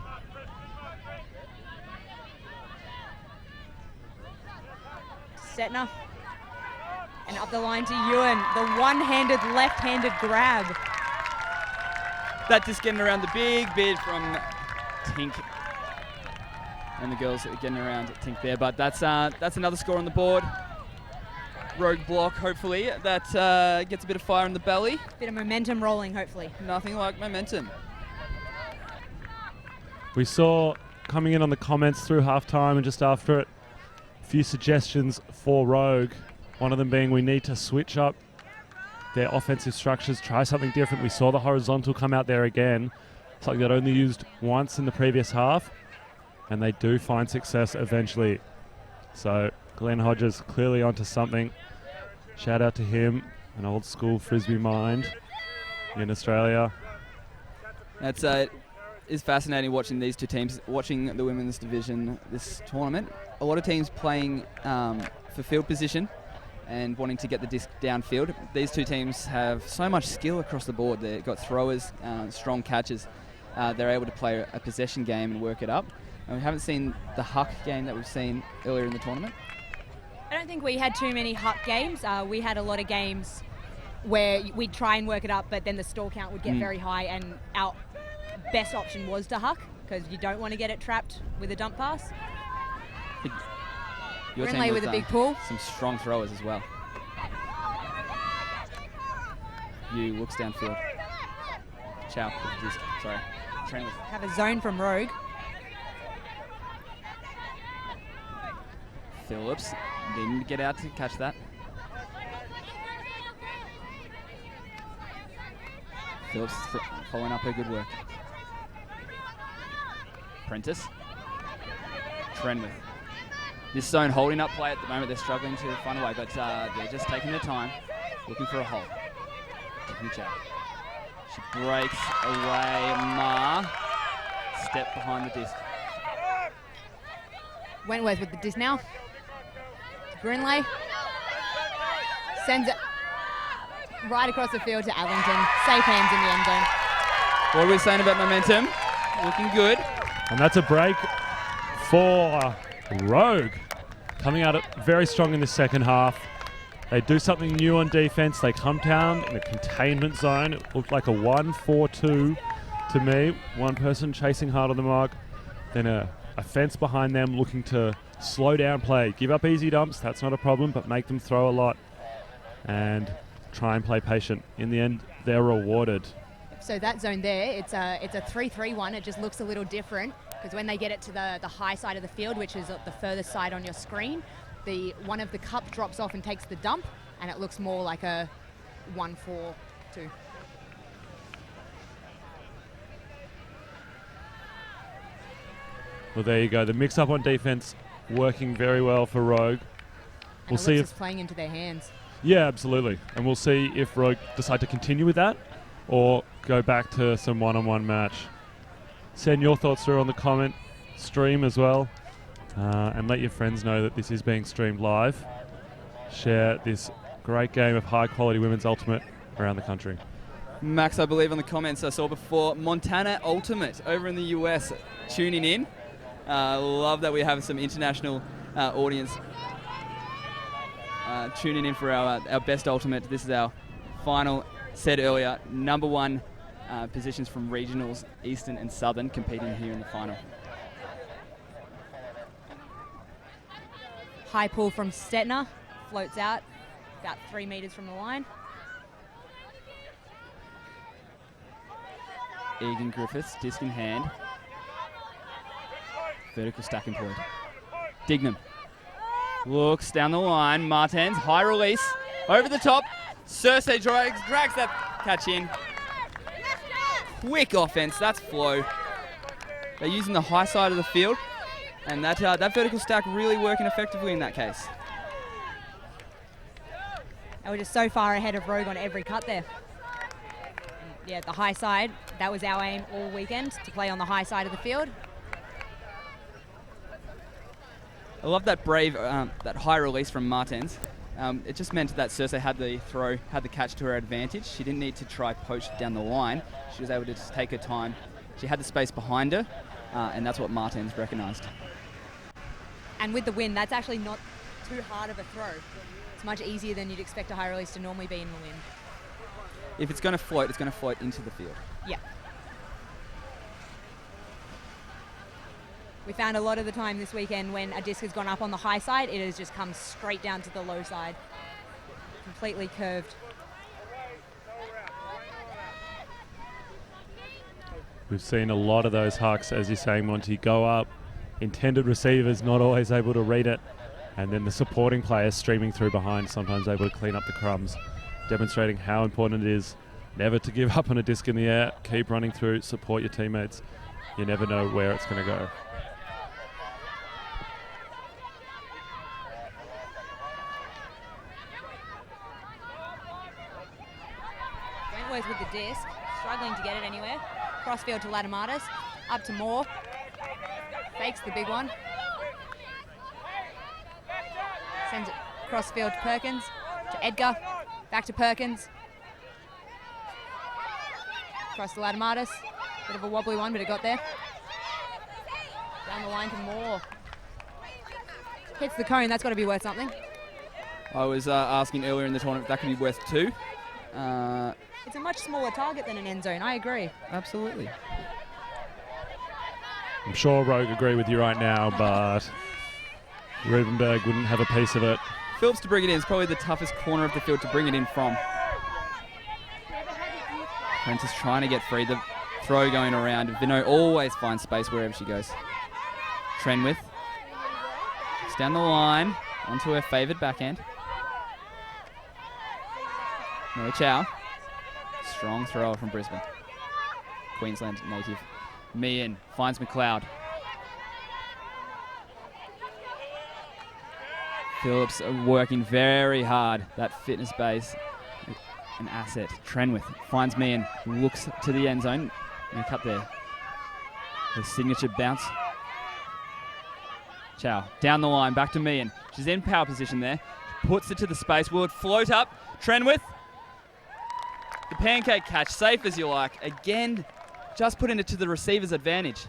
Setner. And up the line to Ewan. The one-handed, left-handed grab. That just getting around the big bid from Tink. And the girls are getting around Tink there. But that's another score on the board. Rogue block, hopefully. That gets a bit of fire in the belly. Bit of momentum rolling, hopefully. Nothing like momentum. We saw coming in on the comments through halftime and just after it, a few suggestions for Rogue. One of them being we need to switch up their offensive structures, try something different. We saw the horizontal come out there again, something that only used once in the previous half, and they do find success eventually. So Glenn Hodges clearly onto something. Shout out to him, an old school Frisbee mind in Australia. It's fascinating watching these two teams, watching the women's division this tournament. A lot of teams playing for field position and wanting to get the disc downfield. These two teams have so much skill across the board. They've got throwers, strong catchers. They're able to play a possession game and work it up. And we haven't seen the huck game that we've seen earlier in the tournament. I don't think we had too many huck games. We had a lot of games where we'd try and work it up, but then the stall count would get very high, and our best option was to huck because you don't want to get it trapped with a dump pass. Your Brinley with a big pull. Some strong throwers as well. You looks downfield. Chow. Sorry. Training with. Have a zone from Rogue. Phillips didn't get out to catch that. Phillips following up her good work. Prentice. Trenwith. This zone holding up play at the moment. They're struggling to find a way, but they're just taking their time, looking for a hole. Tiffany Chow. She breaks away. Ma. Step behind the disc. Wentworth with the disc now. Grinley sends it right across the field to Allington. Safe hands in the end zone. What are we saying about momentum? Looking good. And that's a break for Rogue. Coming out very strong in the second half. They do something new on defense. They come down in a containment zone. It looked like a 1-4-2 to me. One person chasing hard on the mark. Then a fence behind them looking to slow down play. Give up easy dumps, that's not a problem, but make them throw a lot and try and play patient. In the end, they're rewarded. So that zone there, it's a 3-3 one. It just looks a little different because when they get it to the high side of the field, which is the furthest side on your screen, one of the cup drops off and takes the dump, and it looks more like a 1-4-2. Well, there you go. The mix-up on defense working very well for Rogue. We'll see if playing into their hands. Yeah, absolutely. And we'll see if Rogue decide to continue with that or go back to some one-on-one match. Send your thoughts through on the comment stream as well, and let your friends know that this is being streamed live. Share this great game of high-quality women's ultimate around the country. Max, I believe on the comments I saw before, Montana Ultimate over in the US tuning in. Love that we have some international audience tuning in for our best ultimate. This is our final, said earlier, number one positions from regionals, Eastern and Southern, competing here in the final. High pull from Stetner, floats out about 3 meters from the line. Egan Griffiths, disc in hand. Vertical stack employed. Dignam looks down the line. Martens, high release, over the top. Cersei drags that catch in. Quick offense, that's flow. They're using the high side of the field, and that vertical stack really working effectively in that case. They were just so far ahead of Rogue on every cut there. And yeah, the high side, that was our aim all weekend, to play on the high side of the field. I love that brave, that high release from Martens. It just meant that Cersei had the catch to her advantage. She didn't need to try poach down the line. She was able to just take her time. She had the space behind her, and that's what Martens recognised. And with the wind, that's actually not too hard of a throw. It's much easier than you'd expect a high release to normally be in the wind. If it's going to float, it's going to float into the field. Yeah. We found a lot of the time this weekend when a disc has gone up on the high side, it has just come straight down to the low side. Completely curved. We've seen a lot of those hucks, as you're saying, Monty, go up. Intended receivers not always able to read it, and then the supporting players streaming through behind, sometimes able to clean up the crumbs, demonstrating how important it is never to give up on a disc in the air. Keep running through, support your teammates. You never know where it's going to go. Wentworth with the disc, struggling to get it anywhere. Crossfield to Latamatis, up to Moore. Fakes the big one. Sends it crossfield to Perkins, to Edgar, back to Perkins. Across to Latamatis. Bit of a wobbly one, but it got there. Down the line to Moore. Hits the cone, that's got to be worth something. I was asking earlier in the tournament if that could be worth 2. It's a much smaller target than an end zone, I agree. Absolutely. I'm sure Rogue agree with you right now, but Rubenberg wouldn't have a piece of it. Phillips to bring it in is probably the toughest corner of the field to bring it in from. Prentice trying to get free. The throw going around. Vino always finds space wherever she goes. Trenwith. It's down the line. Onto her favoured backhand. No Chow. Strong thrower from Brisbane. Queensland native. Meehan finds McLeod. Phillips working very hard. That fitness base, an asset. Trenwith finds Meehan, looks to the end zone. And cut there. The signature bounce. Chow down the line, back to Meehan. She's in power position there. Puts it to the space. Will it float up? Trenwith. The pancake catch, safe as you like. Again, just putting it to the receiver's advantage.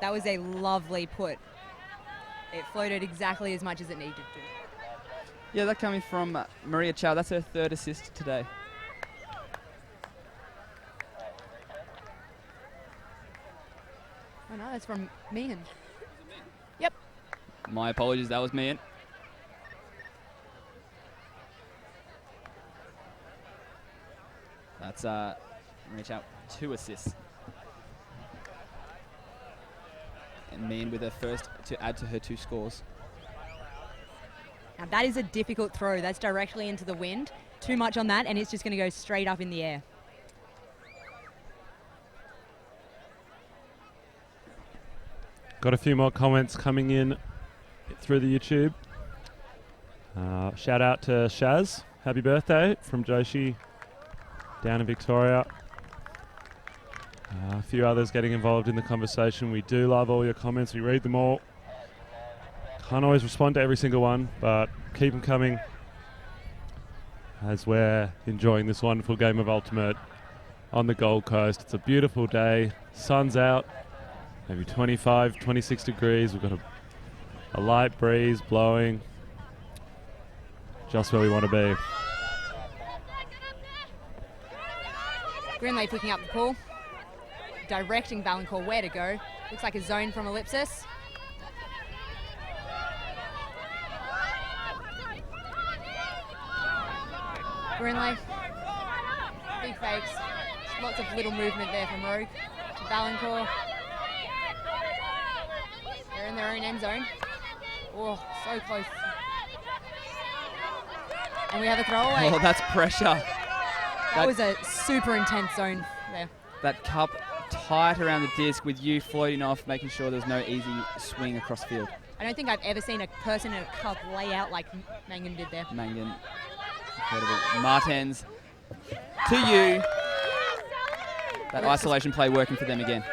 That was a lovely put. It floated exactly as much as it needed to. Yeah, that coming from Maria Chow. That's her 3rd assist today. Oh no, that's from Meehan. Yep. My apologies, that was Meehan. That's Maria Chow, 2 assists. And Meehan with her first to add to her 2 scores. Now that is a difficult throw. That's directly into the wind. Too much on that and it's just going to go straight up in the air. Got a few more comments coming in through the YouTube. Shout out to Shaz. Happy birthday from Joshi down in Victoria. A few others getting involved in the conversation. We do love all your comments. We read them all. Can't always respond to every single one, but keep them coming as we're enjoying this wonderful game of Ultimate on the Gold Coast. It's a beautiful day. Sun's out. Maybe 25, 26 degrees. We've got a light breeze blowing. Just where we want to be. Grinley picking up the ball. Directing Valancourt where to go. Looks like a zone from Ellipsis. Grinley. Big fakes. Lots of little movement there from Rogue to Valancourt. They're in their own end zone. Oh, so close. And we have a throwaway. Oh, that's pressure. That was a super intense zone there. That cup tight around the disc with you floating off, making sure there's no easy swing across field. I don't think I've ever seen a person in a cup lay out like Mangan did there. Mangan, incredible. Martens, to you. That isolation play working for them again.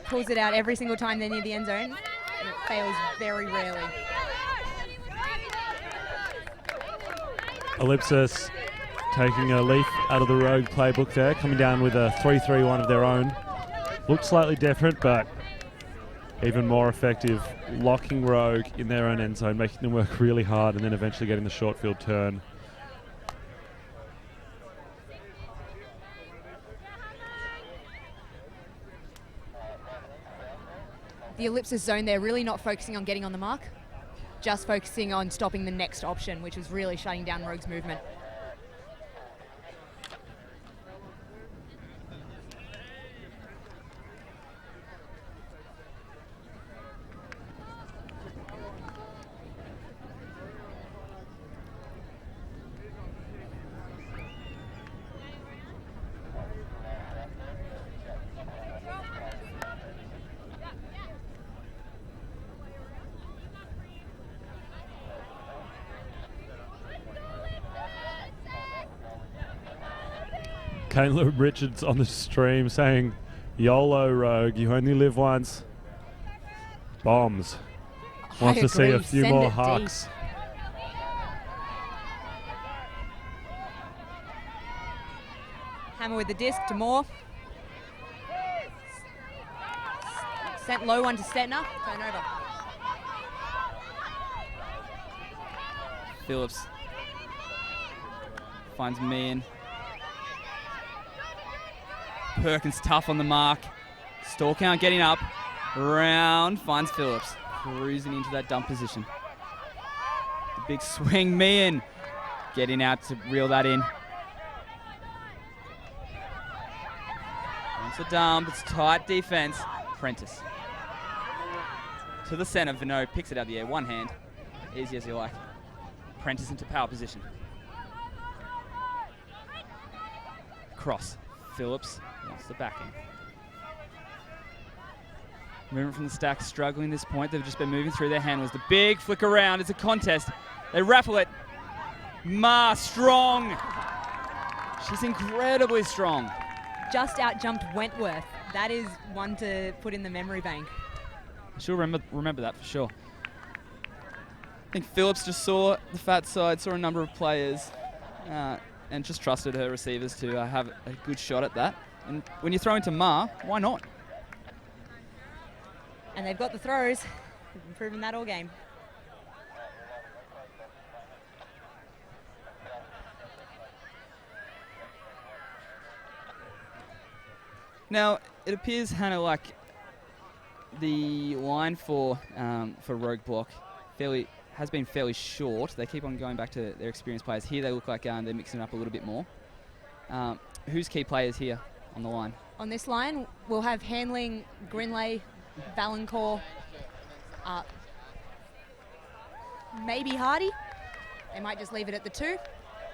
Pulls it out every single time they're near the end zone, and it fails very rarely. Ellipsis taking a leaf out of the Rogue playbook there, coming down with a 3-3-1 of their own. Looks slightly different, but even more effective, locking Rogue in their own end zone, making them work really hard, and then eventually getting the short field turn. The Ellipsis zone, they're really not focusing on getting on the mark, just focusing on stopping the next option, which was really shutting down Rogue's movement. Caleb Richards on the stream saying, YOLO Rogue, you only live once. Bombs. Wants to see a few Send more it hucks. Hammer with the disc to Moore. Sent low one to Stetner. Turnover. Phillips finds Meehan. Perkins tough on the mark. Stall count getting up. Round finds Phillips. Cruising into that dump position. The big swing, Meehan getting out to reel that in. Wants a dump. It's tight defense. Prentice. To the center. Vino picks it out of the air. One hand. Easy as you like. Prentice into power position. Cross. Phillips wants the backing. Movement from the stack, struggling this point. They've just been moving through their handlers. The big flick around. It's a contest. They raffle it. Ma, strong. She's incredibly strong. Just out jumped Wentworth. That is one to put in the memory bank. She'll remember that for sure. I think Phillips just saw the fat side, saw a number of players, and just trusted her receivers to have a good shot at that. And when you throw into Ma, why not? And they've got the throws. They've been proving that all game. Now, it appears, Hannah, like the line for Rogue Block has been fairly short. They keep on going back to their experienced players. Here they look like they're mixing it up a little bit more. Who's key players here on the line? On this line, we'll have Handling, Grinley, Valancourt, maybe Hardy. They might just leave it at the 2.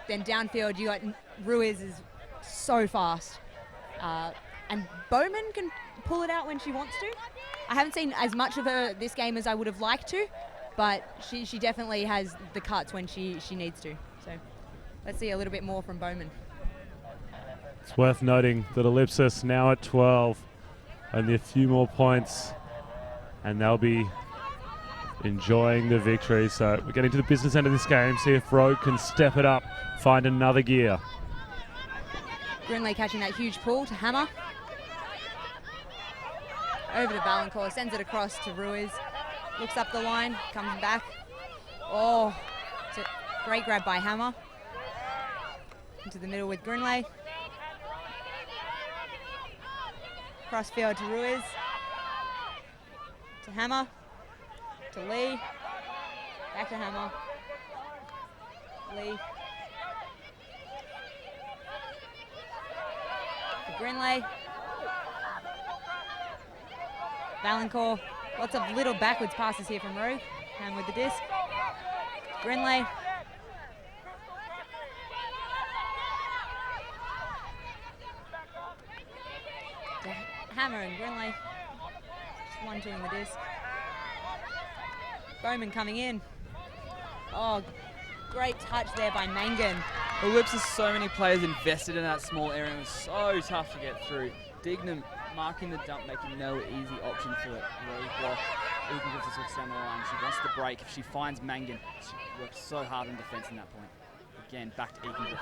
Then downfield, you got Ruiz is so fast. And Bowman can pull it out when she wants to. I haven't seen as much of her this game as I would have liked to, but she definitely has the cuts when she needs to. So let's see a little bit more from Bowman. It's worth noting that Ellipsis now at 12. Only a few more points, and they'll be enjoying the victory. So we're getting to the business end of this game. See if Rogue can step it up, find another gear. Grinley catching that huge pull to Hammer. Over to Valancourt, sends it across to Ruiz. Looks up the line, comes back. Oh, it's a great grab by Hammer. Into the middle with Grinley. Crossfield to Ruiz. To Hammer. To Lee. Back to Hammer. Lee. To Grinley. Valancourt. Lots of little backwards passes here from Rogue. Ham with the disc. Grinley. hammer, and Grinley just one-twoing the disc. Bowman coming in. Oh, great touch there by Mangan. Ellipsis, so many players invested in that small area. It was so tough to get through. Dignam marking the dump, making no easy option for it. Rose block. Ethan Griffiths looks down the line. She wants the break. If she finds Mangan, she works so hard in defence in that point. Again, back to Ethan Griffiths.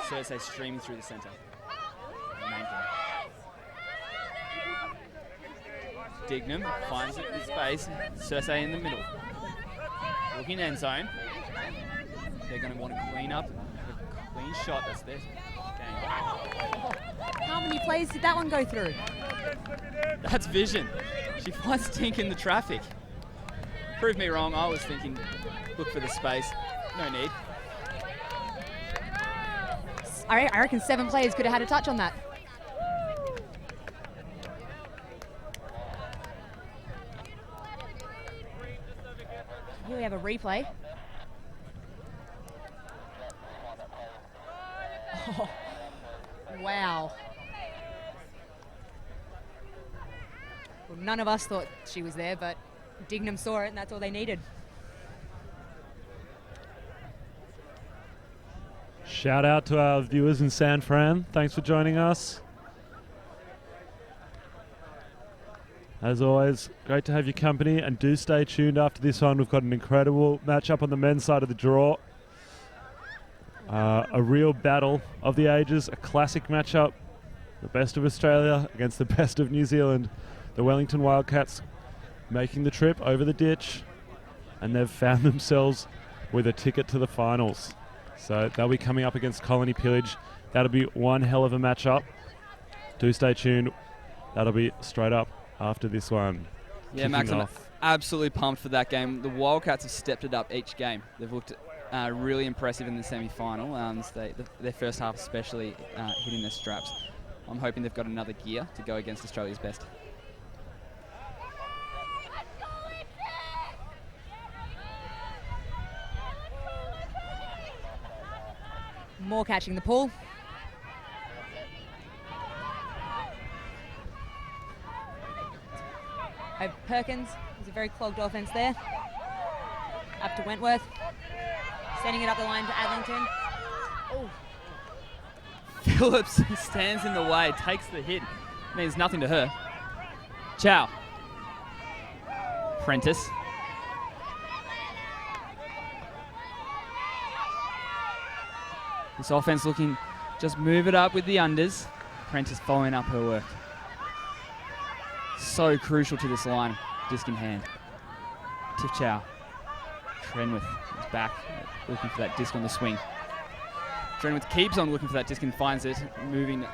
Cersei streaming through the centre. Mangan. Dignam finds it in space. Cersei in the middle. Looking end zone. They're going to want to clean up. A clean shot. That's their game. How many plays did that one go through? That's vision. She finds Tink in the traffic. Prove me wrong. I was thinking, look for the space. No need. I reckon 7 players could have had a touch on that. Here we have a replay. Oh, wow. Well, none of us thought she was there, but Dignam saw it, and that's all they needed. Shout out to our viewers in San Fran. Thanks for joining us. As always, great to have your company, and do stay tuned after this one. We've got an incredible matchup on the men's side of the draw. A real battle of the ages, a classic matchup. The best of Australia against the best of New Zealand. The Wellington Wildcats making the trip over the ditch, and they've found themselves with a ticket to the finals. So they'll be coming up against Colony Pillage. That'll be one hell of a matchup. Do stay tuned. That'll be straight up after this one. Yeah, Max, I'm absolutely pumped for that game. The Wildcats have stepped it up each game. They've looked really impressive in the semi-final. Their first half especially hitting their straps. I'm hoping they've got another gear to go against Australia's best. More catching the pull. Over Perkins. There's a very clogged offense there. Up to Wentworth. Sending it up the line to Adlington. Oh. Phillips stands in the way, takes the hit. Means nothing to her. Chow. Prentice. This offense looking, just move it up with the unders. Prentice following up her work. So crucial to this line, disc in hand. Tiff Chow. Trenwith is back, looking for that disc on the swing. Trenwith keeps on looking for that disc and finds it, moving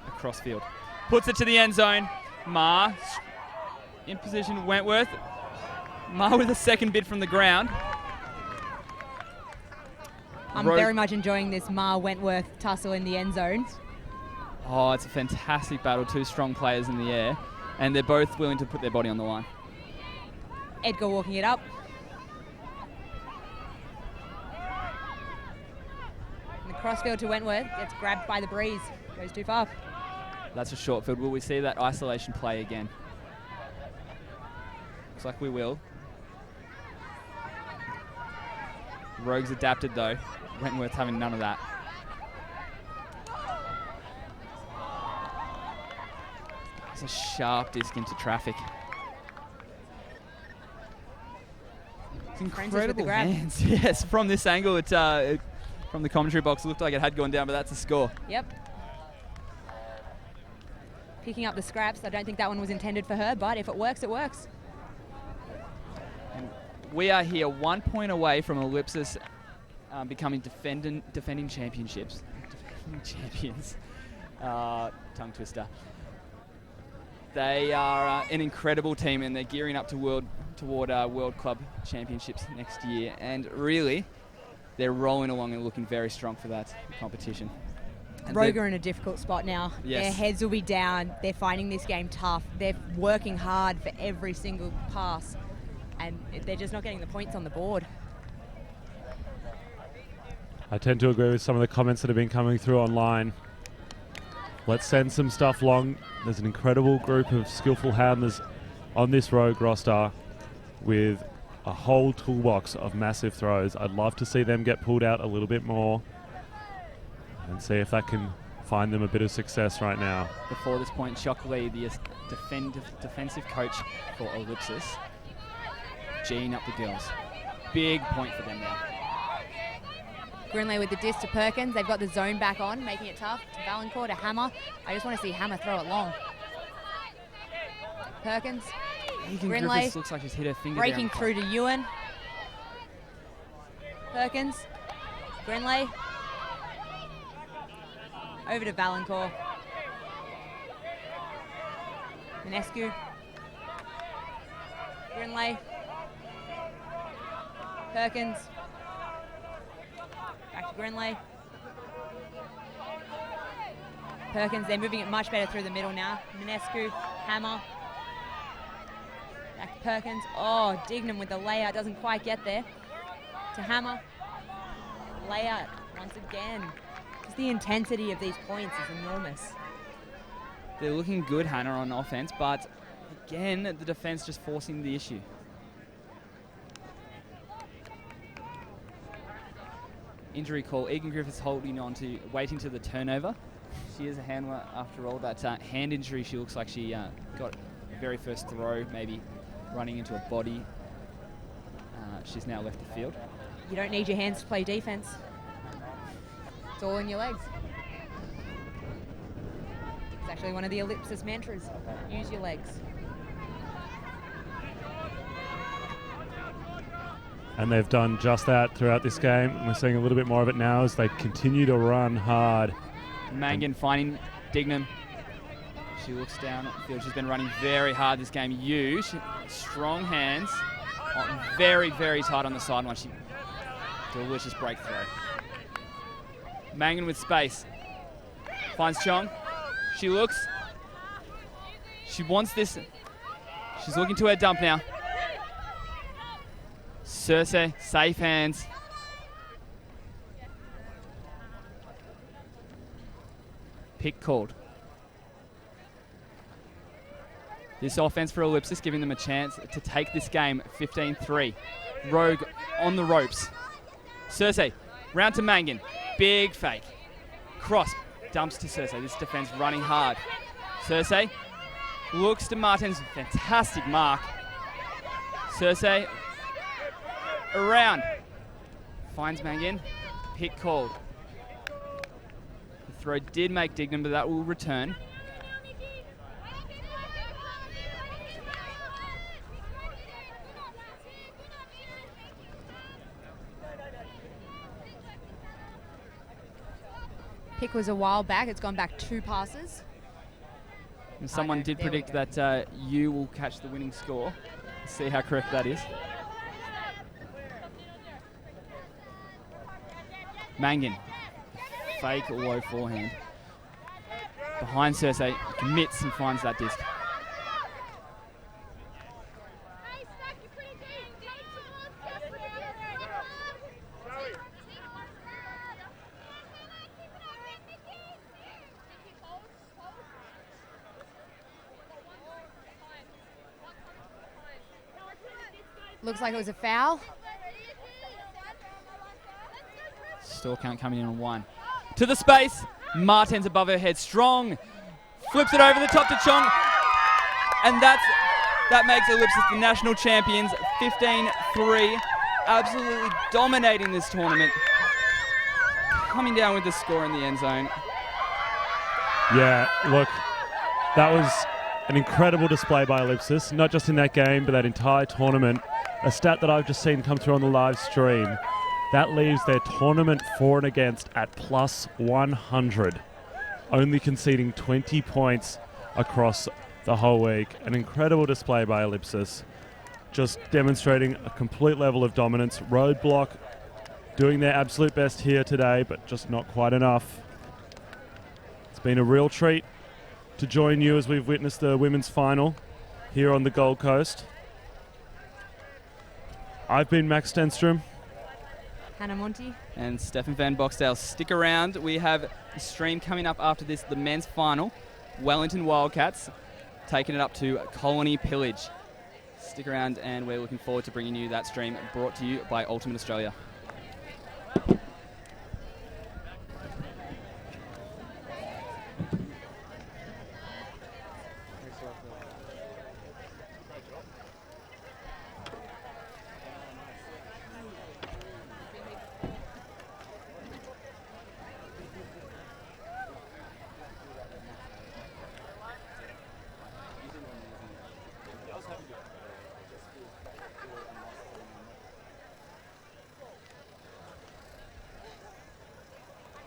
across field. Puts it to the end zone. Ma in position, Wentworth. Ma with a second bid from the ground. I'm very much enjoying this Ma-Wentworth tussle in the end zone. Oh, it's a fantastic battle. Two strong players in the air, and they're both willing to put their body on the line. Edgar walking it up. And the crossfield to Wentworth gets grabbed by the breeze. Goes too far. That's a short field. Will we see that isolation play again? Looks like we will. Rogues adapted though. Wentworth having none of that. It's a sharp disc into traffic. It's incredible hands. Yes, from this angle, from the commentary box, it looked like it had gone down, but that's a score. Yep. Picking up the scraps. I don't think that one was intended for her, but if it works, it works. And we are here 1 point away from Ellipsis becoming defending championships. Defending champions. Tongue twister. They are an incredible team, and they're gearing up toward World Club Championships next year. And really, they're rolling along and looking very strong for that competition. Rogue are in a difficult spot now. Yes. Their heads will be down. They're finding this game tough. They're working hard for every single pass, and they're just not getting the points on the board. I tend to agree with some of the comments that have been coming through online. Let's send some stuff long. There's an incredible group of skillful handlers on this rogue roster with a whole toolbox of massive throws. I'd love to see them get pulled out a little bit more and see if that can find them a bit of success right now. Before this point, Shockley, the defensive coach for Ellipsis, G'ing up the girls. Big point for them now. Grinley with the disc to Perkins. They've got the zone back on, making it tough. To Valancourt, to Hammer. I just want to see Hammer throw it long. Perkins. Grinley looks like she's hit her finger breaking through to Ewan. Perkins. Grinley. Over to Valancourt. Minescu. Grinley. Perkins. Back to Grinley. Perkins, they're moving it much better through the middle now. Minescu, Hammer. Back to Perkins. Oh, Dignam with the layout, doesn't quite get there. To Hammer. Layout once again. Just the intensity of these points is enormous. They're looking good, Hannah, on offense, but again, the defense just forcing the issue. Injury call. Egan Griffiths holding on to, waiting to the turnover. She is a handler after all. That hand injury, she looks like she got the very first throw, maybe running into a body. She's now left the field. You don't need your hands to play defense. It's all in your legs. It's actually one of the Ellipsis mantras. Use your legs. And they've done just that throughout this game. And we're seeing a little bit more of it now as they continue to run hard. Mangan finding Dignam. She looks down at the field. She's been running very hard this game. Strong hands. Very, very tight on the sideline. Delicious breakthrough. Mangan with space. Finds Chong. She looks. She wants this. She's looking to her dump now. Cersei, safe hands. Pick called. This offense for Ellipsis giving them a chance to take this game 15-3. Rogue on the ropes. Cersei, round to Mangan. Big fake. Cross, dumps to Cersei. This defense running hard. Cersei looks to Martins. Fantastic mark. Cersei around. Finds Mangan. Pick called. The throw did make Dignam, but that will return. Pick was a while back. It's gone back 2 passes. And someone did predict that you will catch the winning score. Let's see how correct that is. Mangan, fake low forehand. Behind Cersei, commits and finds that disc. Looks like it was a foul. Store count coming in on 1. To the space. Martins above her head. Strong. Flips it over the top to Chong. And that makes Ellipsis the national champions. 15-3. Absolutely dominating this tournament. Coming down with the score in the end zone. Yeah, look, that was an incredible display by Ellipsis, not just in that game, but that entire tournament. A stat that I've just seen come through on the live stream. That leaves their tournament for and against at plus 100, only conceding 20 points across the whole week. An incredible display by Ellipsis, just demonstrating a complete level of dominance. Roadblock doing their absolute best here today, but just not quite enough. It's been a real treat to join you as we've witnessed the women's final here on the Gold Coast. I've been Max Stenstrom. Hannah Monty. And Stefan Van Boxdale. Stick around. We have a stream coming up after this, the men's final. Wellington Wildcats taking it up to Colony Pillage. Stick around, and we're looking forward to bringing you that stream brought to you by Ultimate Australia.